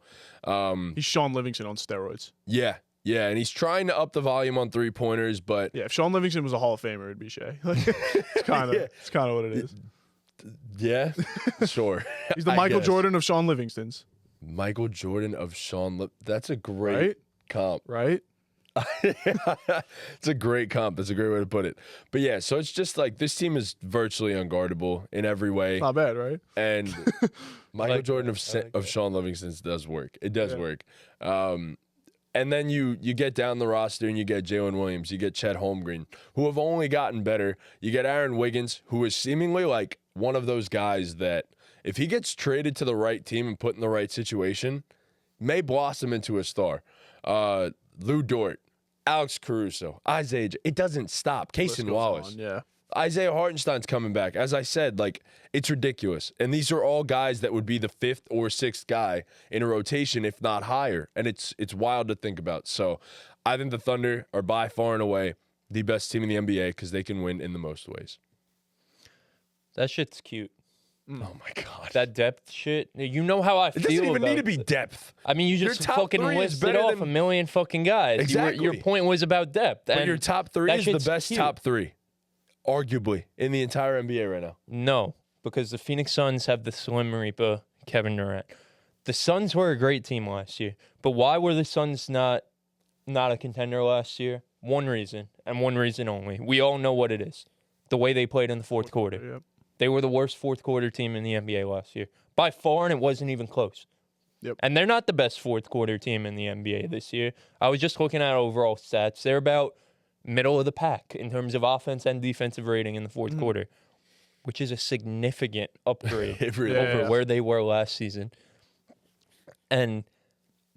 He's Sean Livingston on steroids. Yeah, and he's trying to up the volume on three-pointers, but Yeah, if Sean Livingston was a Hall of Famer, it'd be Shea. It's kind of what it is. yeah, sure. He's the Michael Jordan of Sean Livingstons. Michael Jordan of that's a great comp. Right? It's a great comp. That's a great way to put it. But yeah, so it's just like this team is virtually unguardable in every way. Not bad, right? And Michael Jordan of Sean Livingston's does work. It does work. And then you get down the roster and you get Jalen Williams, you get Chet Holmgren, who have only gotten better. You get Aaron Wiggins, who is seemingly like one of those guys that if he gets traded to the right team and put in the right situation, may blossom into a star. Lou Dort, Alex Caruso, Isaiah, it doesn't stop. Cason Wallace. Yeah. Isaiah Hartenstein's coming back. As I said, like, it's ridiculous. And these are all guys that would be the fifth or sixth guy in a rotation, if not higher. And it's wild to think about. So I think the Thunder are by far and away the best team in the NBA because they can win in the most ways. That shit's cute. Oh, my God. That depth shit. You know how I feel about it. Doesn't even need to be depth. I mean, you just top fucking three is listed better off than- a million fucking guys. Exactly. Your point was about depth. But and your top three that is the shit's best cute. top three, arguably, in the entire NBA right now. No, because the Phoenix Suns have the Slim Reaper, Kevin Durant. The Suns were a great team last year, but why were the Suns not a contender last year? One reason, and one reason only. We all know what it is. The way they played in the fourth quarter. Yep. They were the worst fourth quarter team in the NBA last year. By far, and it wasn't even close. Yep. And they're not the best fourth quarter team in the NBA this year. I was just looking at overall stats. They're about middle of the pack in terms of offense and defensive rating in the fourth quarter, which is a significant upgrade over where they were last season. And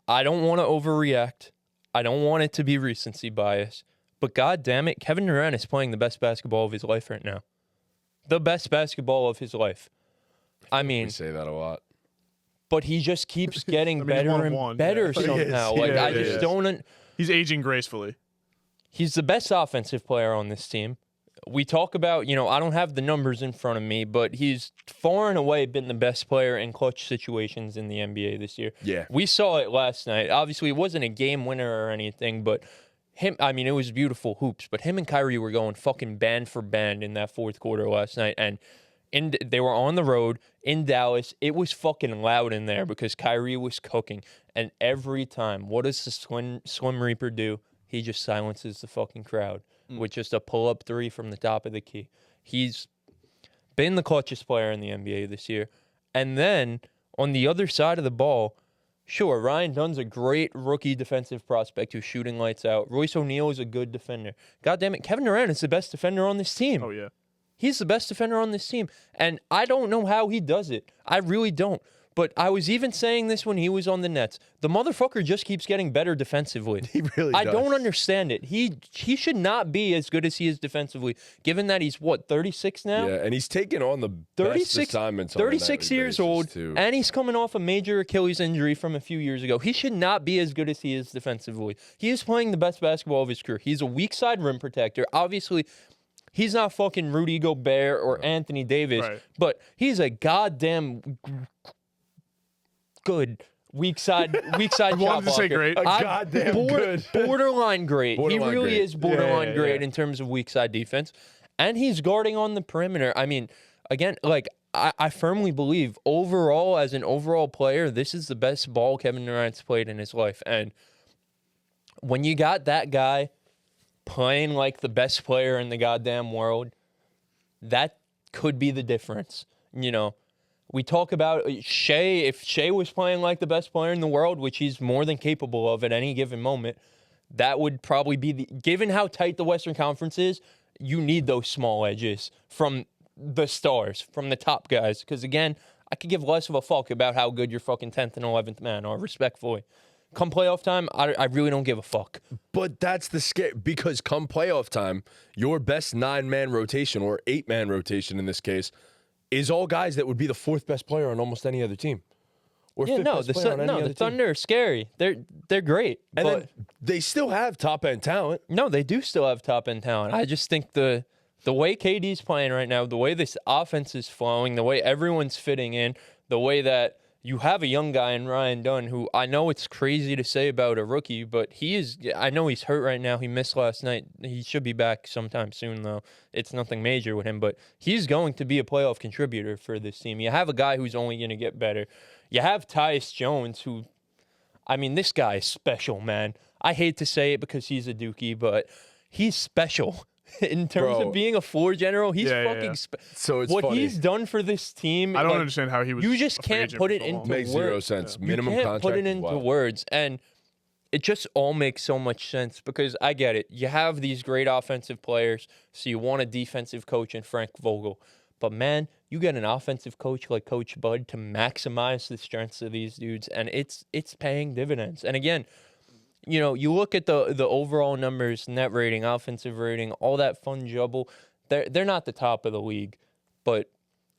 I don't want to overreact. I don't want it to be recency bias. But God damn it, Kevin Durant is playing the best basketball of his life right now. The best basketball of his life. I mean, We say that a lot. but he just keeps getting I mean, better he's and 1-1, better yeah. somehow. He is, Like yeah, I he just is. don't. He's aging gracefully. He's the best offensive player on this team. We talk about, I don't have the numbers in front of me, but he's far and away been the best player in clutch situations in the NBA this year. Yeah. We saw it last night. Obviously, it wasn't a game winner or anything, but it was beautiful hoops, but him and Kyrie were going fucking band for band in that fourth quarter last night, and they were on the road in Dallas. It was fucking loud in there because Kyrie was cooking, and every time, what does the Slim Reaper do? He just silences the fucking crowd with just a pull-up three from the top of the key. He's been the clutchest player in the NBA this year. And then, on the other side of the ball, sure, Ryan Dunn's a great rookie defensive prospect who's shooting lights out. Royce O'Neal is a good defender. God damn it, Kevin Durant is the best defender on this team. Oh, yeah. He's the best defender on this team. And I don't know how he does it. I really don't. But I was even saying this when he was on the Nets. The motherfucker just keeps getting better defensively. He really I does. don't understand it. He should not be as good as he is defensively, given that he's, what, 36 now? Yeah, and he's taken on the 36 best assignments on a 36 nightly years basis, old, too. and he's coming off a major Achilles injury from a few years ago. He should not be as good as he is defensively. He is playing the best basketball of his career. He's a weak side rim protector. Obviously, he's not fucking Rudy Gobert or Anthony Davis, but he's a goddamn good weak side I wanted to say great. Borderline great. He really great. is borderline great in terms of weak side defense. And he's guarding on the perimeter. I mean, again, like, I firmly believe overall, as an overall player, this is the best ball Kevin Durant's played in his life. And when you got that guy playing like the best player in the goddamn world, that could be the difference. You know, we talk about Shea. If Shea was playing like the best player in the world, which he's more than capable of at any given moment, that would probably be given how tight the Western Conference is, you need those small edges from the stars, from the top guys. Because, again, I could give less of a fuck about how good your fucking 10th and 11th man are, respectfully. Come playoff time, I really don't give a fuck. But that's the scare, because come playoff time, your best 9-man rotation, or 8-man rotation in this case, is all guys that would be the 4th best player on almost any other team. Or Yeah, no, the Thunder are scary. They're great. And but then they still have top-end talent. no, they do still have top-end talent. I just think the way KD's playing right now, the way this offense is flowing, the way everyone's fitting in, the way that you have a young guy in Ryan Dunn, who I know it's crazy to say about a rookie, but I know he's hurt right now. He missed last night. He should be back sometime soon, though. It's nothing major with him, but he's going to be a playoff contributor for this team. You have a guy who's only going to get better. You have Tyus Jones, who, I mean, this guy is special, man. I hate to say it because he's a Dookie, but he's special. In terms of being a floor general, he's fucking So it's what funny. he's done for this team. I don't understand how he was. You just a free can't agent put for it so long. into Makes words. zero sense. You Minimum can't contract. put it into words, and it just all makes so much sense because I get it. You have these great offensive players, so you want a defensive coach in Frank Vogel. But man, you get an offensive coach like Coach Bud to maximize the strengths of these dudes, and it's paying dividends. And again, you know, you look at the overall numbers, net rating, offensive rating, all that fun jubble. They're not the top of the league, but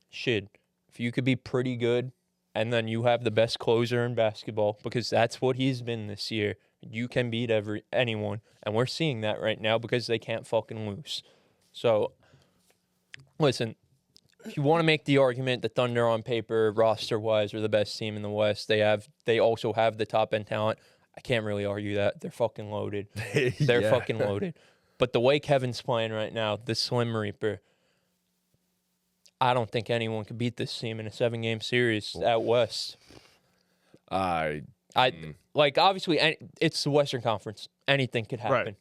shit, if you could be pretty good and then you have the best closer in basketball, because that's what he's been this year, you can beat anyone. And we're seeing that right now because they can't fucking lose. So, listen, if you want to make the argument the Thunder on paper, roster-wise, are the best team in the West, they also have the top-end talent. I can't really argue that. They're fucking loaded. They're fucking loaded. But the way Kevin's playing right now, the Slim Reaper, I don't think anyone could beat this team in a 7-game series out West. Like, obviously, it's the Western Conference. Anything could happen. Right.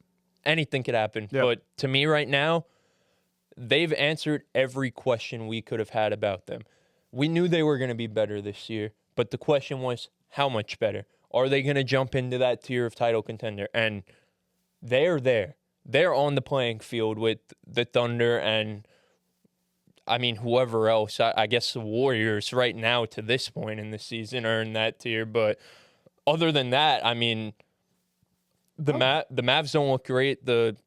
Anything could happen. Yep. But to me right now, they've answered every question we could have had about them. We knew they were going to be better this year, but the question was, how much better? Are they going to jump into that tier of title contender? And they're there. They're on the playing field with the Thunder and, I mean, whoever else. I guess the Warriors right now to this point in the season are in that tier. But other than that, I mean, the Mavs don't look great. The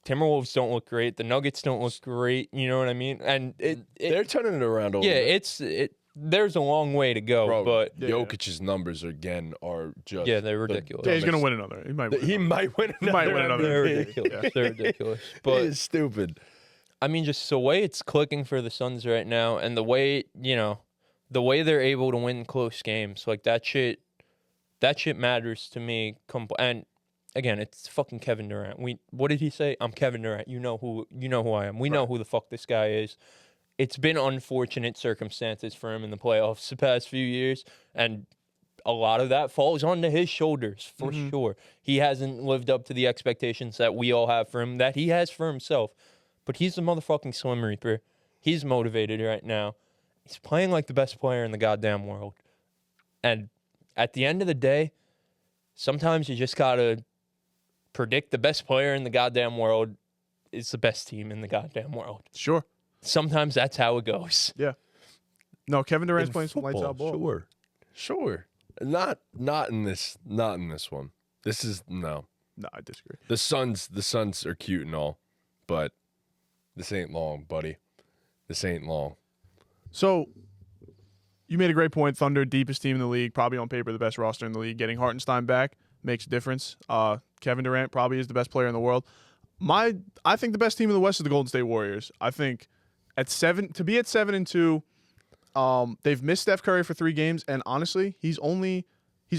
Timberwolves don't look great. The Nuggets don't look great. You know what I mean? And they're turning it around. There's a long way to go. Bro, but Jokic's numbers again are just they're ridiculous. Yeah, he's gonna win another. He might win another. They're ridiculous. They're ridiculous. But it is stupid. I mean, just the way it's clicking for the Suns right now, and the way the way they're able to win close games, like that shit matters to me. And again, it's fucking Kevin Durant. What did he say? I'm Kevin Durant. You know who I am. We know who the fuck this guy is. It's been unfortunate circumstances for him in the playoffs the past few years, and a lot of that falls onto his shoulders for sure. He hasn't lived up to the expectations that we all have for him, that he has for himself. But he's the motherfucking Slim Reaper. He's motivated right now. He's playing like the best player in the goddamn world. And at the end of the day, sometimes you just gotta predict the best player in the goddamn world is the best team in the goddamn world. Sure. Sometimes that's how it goes. Yeah. No, Kevin Durant's In playing some lights football, out ball. Sure. Sure. Not in this one. This is no. No, I disagree. The Suns are cute and all, but this ain't long, buddy. This ain't long. So, you made a great point. Thunder, deepest team in the league, probably on paper the best roster in the league. Getting Hartenstein back makes a difference. Kevin Durant probably is the best player in the world. I think the best team in the West is the Golden State Warriors. I think to be at 7-2, they've missed Steph Curry for 3 games, and honestly, he's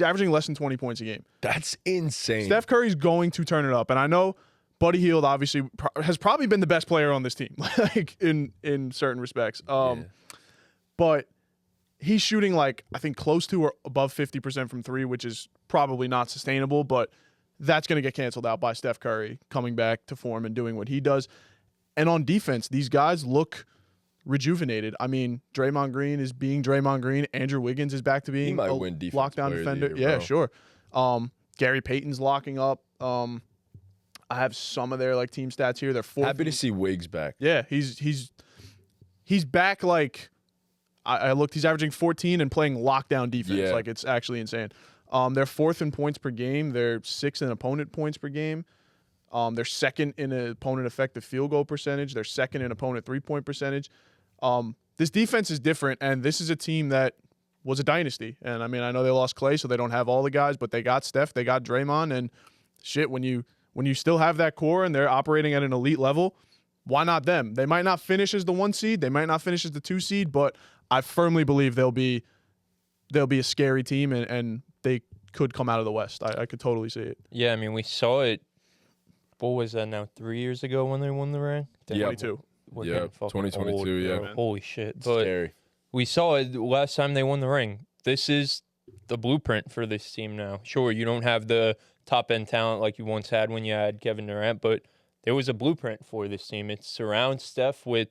averaging less than 20 points a game. That's insane. Steph Curry's going to turn it up, and I know Buddy Hield obviously has probably been the best player on this team, like in certain respects. But he's shooting I think close to or above 50% from 3, which is probably not sustainable, but that's going to get canceled out by Steph Curry coming back to form and doing what he does. And on defense, these guys look rejuvenated. I mean, Draymond Green is being Draymond Green. Andrew Wiggins is back to being a lockdown defender. Yeah, sure. Gary Payton's locking up. I have some of their team stats here. They're 4th. Happy to see Wiggs back. Yeah, he's back. I looked. He's averaging 14 and playing lockdown defense. Yeah. It's actually insane. They're 4th in points per game. They're 6th in opponent points per game. They're 2nd in opponent effective field goal percentage. They're 2nd in opponent 3-point percentage. This defense is different, and this is a team that was a dynasty. And I mean, I know they lost Clay, so they don't have all the guys, but they got Steph, they got Draymond, and shit. When you still have that core and they're operating at an elite level, why not them? They might not finish as the 1 seed, they might not finish as the 2 seed, but I firmly believe they'll be a scary team, and they could come out of the West. I could totally see it. Yeah, I mean, we saw it. What was that now? 3 years ago when they won the ring? Yeah, 22. We're yeah, getting fucking 2022. old, Yeah, bro. Holy shit! It's But scary. we saw it last time they won the ring. This is the blueprint for this team now. Sure, you don't have the top end talent like you once had when you had Kevin Durant, but there was a blueprint for this team. It surrounds Steph with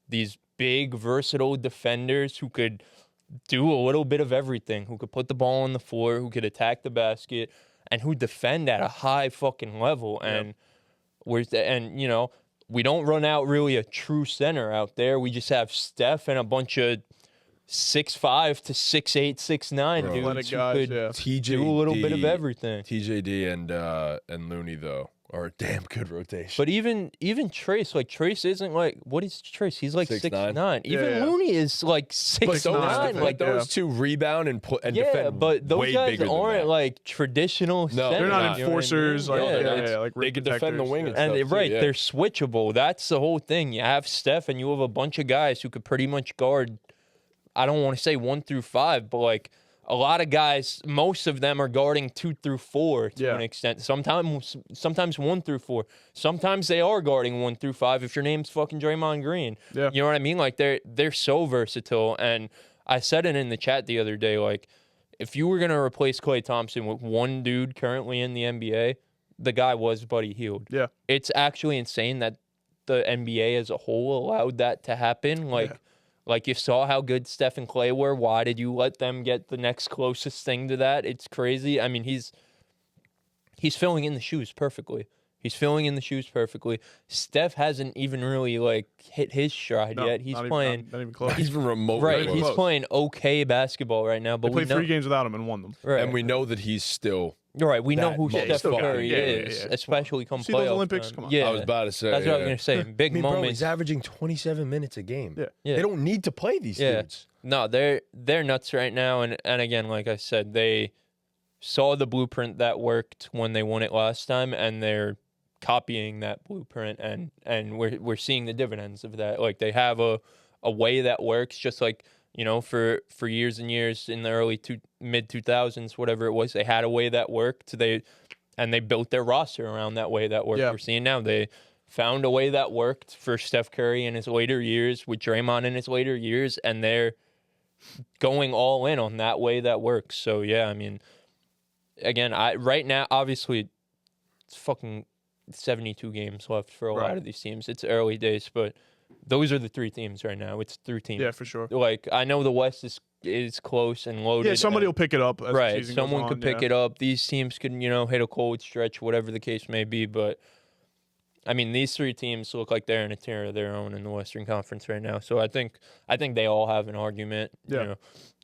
these big, versatile defenders who could do a little bit of everything, who could put the ball on the floor, who could attack the basket, and who defend at a high fucking level. And we don't run out really a true center out there. We just have Steph and a bunch of 6'5" to 6'8", 6'9" dudes Athletic who guys, could yeah. TJD, do a little bit of everything. TJD and Looney though are a damn good rotation. But even Trace, Trace isn't what is Trace? He's 6'9". Even Yeah. Looney is 6'9". those two rebound and Yeah, defend but those way guys bigger than aren't that. traditional. No, centers, They're not you know what I enforcers. mean? They could defend the wing and And stuff too, right, yeah. they're switchable. That's the whole thing. You have Steph, and you have a bunch of guys who could pretty much guard. I don't want to say 1 through 5, but a lot of guys, most of them are guarding 2 through 4 to an extent. Sometimes 1 through 4. Sometimes they are guarding 1 through 5 if your name's fucking Draymond Green. Yeah. You know what I mean? They're so versatile. And I said it in the chat the other day, if you were going to replace Klay Thompson with one dude currently in the NBA, the guy was Buddy Hield. Yeah. It's actually insane that the NBA as a whole allowed that to happen. You saw how good Steph and Klay were. Why did you let them get the next closest thing to that? It's crazy. I mean, he's filling in the shoes perfectly. Steph hasn't even really hit his stride yet. He's playing not even close. He's been remotely right. close. He's playing okay basketball right now. But They played 3 games without him and won them. right. and we know that he's still. Right, we know that who most Steph fucking- Curry yeah, is, yeah. especially come See playoff those Olympics? time. Come on. Yeah, I was about to say. that's what I was yeah. gonna say. Big Bro, moments. he's averaging 27 minutes a game. Yeah. Yeah. They don't need to play these Yeah. dudes. No, they're nuts right now, and again, like I said, they saw the blueprint that worked when they won it last time, and they're copying that blueprint, and we're seeing the dividends of that. They have a way that works, just for years and years in the early mid 2000s, whatever it was, they had a way that worked. They built their roster around that way that worked. Yeah. We're seeing now they found a way that worked for Steph Curry in his later years, with Draymond in his later years, and they're going all in on that way that works. So yeah, I mean, again, right now, obviously, it's fucking 72 games left for a lot of these teams. It's early days, but those are the 3 teams right now. It's 3 teams. Yeah, for sure. I know the West is close and loaded. Yeah, somebody and- will pick it up. As the right. season Someone goes could on, pick it up. These teams could, hit a cold stretch, whatever the case may be. But I mean, these three teams look like they're in a tier of their own in the Western Conference right now. So I think they all have an argument. Yeah. You know,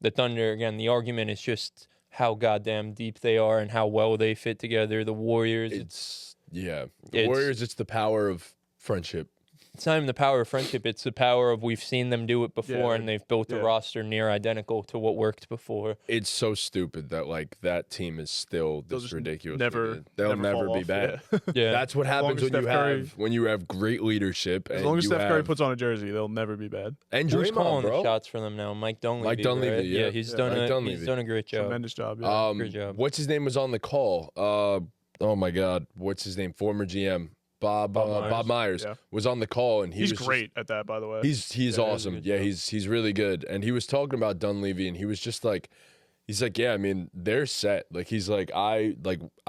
the Thunder, again, the argument is just how goddamn deep they are and how well they fit together. The Warriors, The Warriors, it's the power of friendship. it's not even the power of friendship. It's the power of we've seen them do it before, Yeah. and they've built a roster near identical to what worked before. It's so stupid that like that team is still They'll this just ridiculous. fall They'll never be off, bad. Yeah. That's what happens as when Steph you have great leadership. As and long as you Steph Curry have- puts on a jersey, they'll never be bad. and Who's Draymond, calling bro. the shots for them now? Mike Dunleavy. Mike Dunleavy, right? yeah. He's Yeah. done Mike he's Dunleavy. done a great job. Tremendous job. Yeah. Great job. What's his name was on the call? Oh my God, what's his name? Former GM Bob Myers Yeah. was on the call, and He's was great at that, by the way. He's Yeah, awesome. good Yeah, job. he's really good. And he was talking about Dunleavy, and he was just like, he's like, yeah, I mean, they're set. Like he's like, I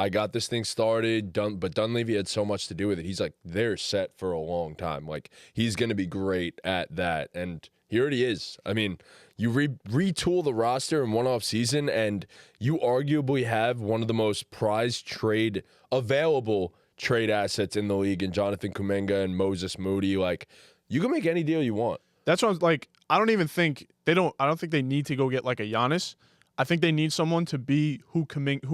got this thing started, but Dunleavy had so much to do with it. He's like, they're set for a long time. Like he's gonna be great at that, and he already is. I mean, you retool the roster in one off season, and you arguably have one of the most prized available trade assets in the league in Jonathan Kuminga and Moses Moody. Like, you can make any deal you want. That's what I was like. I don't think they need to go get like a Giannis. I think they need someone to be who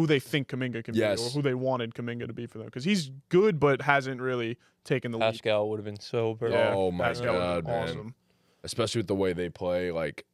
they think Kuminga can be, or who they wanted Kuminga to be for them. Because he's good, but hasn't really taken the lead. Pascal would have been so perfect. Yeah, Oh my Pascal would've God, been man. awesome. Especially with the way they play. Like,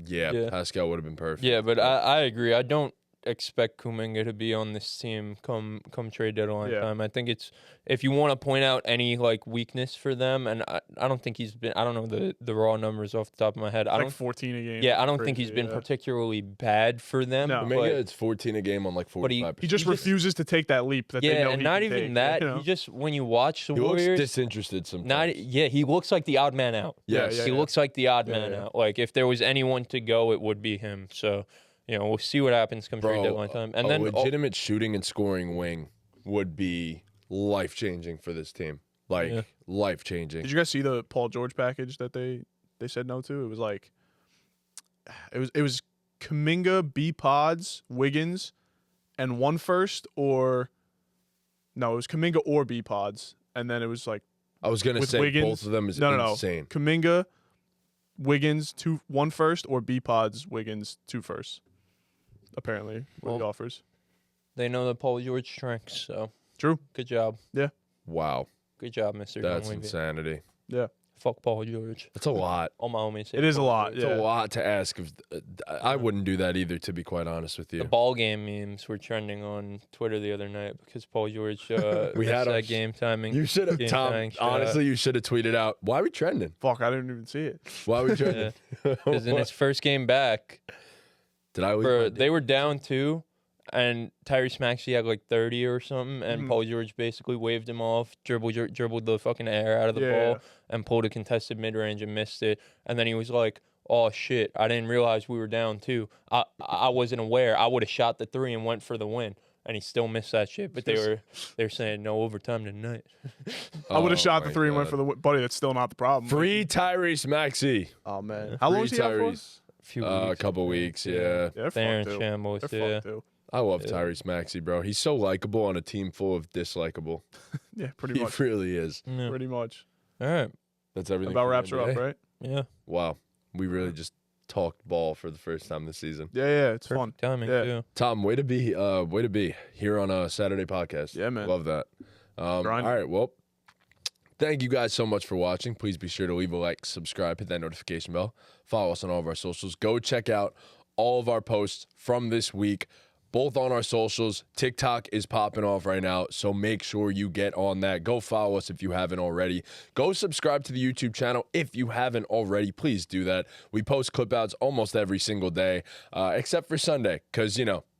Yeah. Pascal would have been perfect. Yeah, but I agree. I don't expect Kuminga to be on this team come trade deadline time. I think it's, if you want to point out any like weakness for them, and I don't think he's been, I don't know the raw numbers off the top of my head. Like 14 a game. Yeah, I don't think he's been particularly bad for them. No. Kuminga, but it's 14 a game on like 45%. He just refuses to take that leap that they know and he not can even take, that. you know? He just, when you watch the He looks Warriors, disinterested sometimes. he looks like the odd man out. Yes. He looks like the odd man yeah. out. Like if there was anyone to go, it would be him. So, we'll see what happens come trade deadline time. And then legitimate shooting and scoring wing would be life-changing for this team. Like, life-changing. Did you guys see the Paul George package that they said no to? It was like, it was Kuminga, B Pods, Wiggins, and one first, or no, it was Kuminga or B Pods, and then it was like I was gonna with say Wiggins, both of them is no, insane. Kuminga, Wiggins, one first, or B Pods, Wiggins, two firsts. Apparently, what he offers. they know the Paul George strengths. So True. good job. Wow, Good job, Mr. that's Dunleavy. insanity. Yeah, Fuck Paul George. That's a lot. All my homies say it is a Paul lot. George. Yeah. It's a lot to ask. I wouldn't do that either, to be quite honest with The you. BallGame memes were trending on Twitter the other night because Paul George We missed had that our- game timing. You should have, game Tom. tying shot. Honestly, you should have tweeted out. Why are we trending? Fuck, I didn't even see it. Why are we trending? Because in his first game back, Did I? Leave they were down 2, and Tyrese Maxey had like 30 or something, and Mhm. Paul George basically waved him off, dribbled the fucking air out of the Yeah. ball, and pulled a contested mid-range and missed it. And then he was like, "Oh shit, I didn't realize we were down 2. I wasn't aware. I would have shot the 3 and went for the win." And he still missed that shit. But they were saying no overtime tonight. I would have Oh shot the my 3 and went God. for the buddy. That's still not the problem. Free Tyrese Maxey. Oh man, how long was he out for? A couple weeks. Yeah. Yeah, they're They're in fucked too. shambles. They're Yeah. fucked too. I love Tyrese Maxey, bro. He's so likable on a team full of dislikable. Yeah, pretty He much. really is. Yeah. Pretty much. All right. That's everything. About for the wraps her up, NBA. right? Yeah. Wow. We really just talked ball for the first time this season. Yeah, it's fun. Perfect timing Yeah. too. Tom, way to be here on a Saturday podcast. Yeah, man. Love that. All Grind. right, well, thank you guys so much for watching. Please be sure to leave a like, subscribe, hit that notification bell, follow us on all of our socials. Go check out all of our posts from this week, both on our socials. TikTok is popping off right now, so make sure you get on that. Go follow us if you haven't already. Go subscribe to the YouTube channel if you haven't already. Please do that. We post clip outs almost every single day, except for Sunday, because,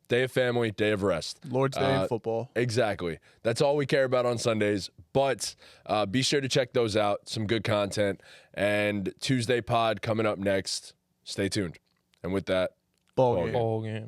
day of family, day of rest. Lord's Day in football. Exactly. That's all we care about on Sundays. But be sure to check those out. Some good content. And Tuesday pod coming up next. Stay tuned. And with that, Ball game. Ball game.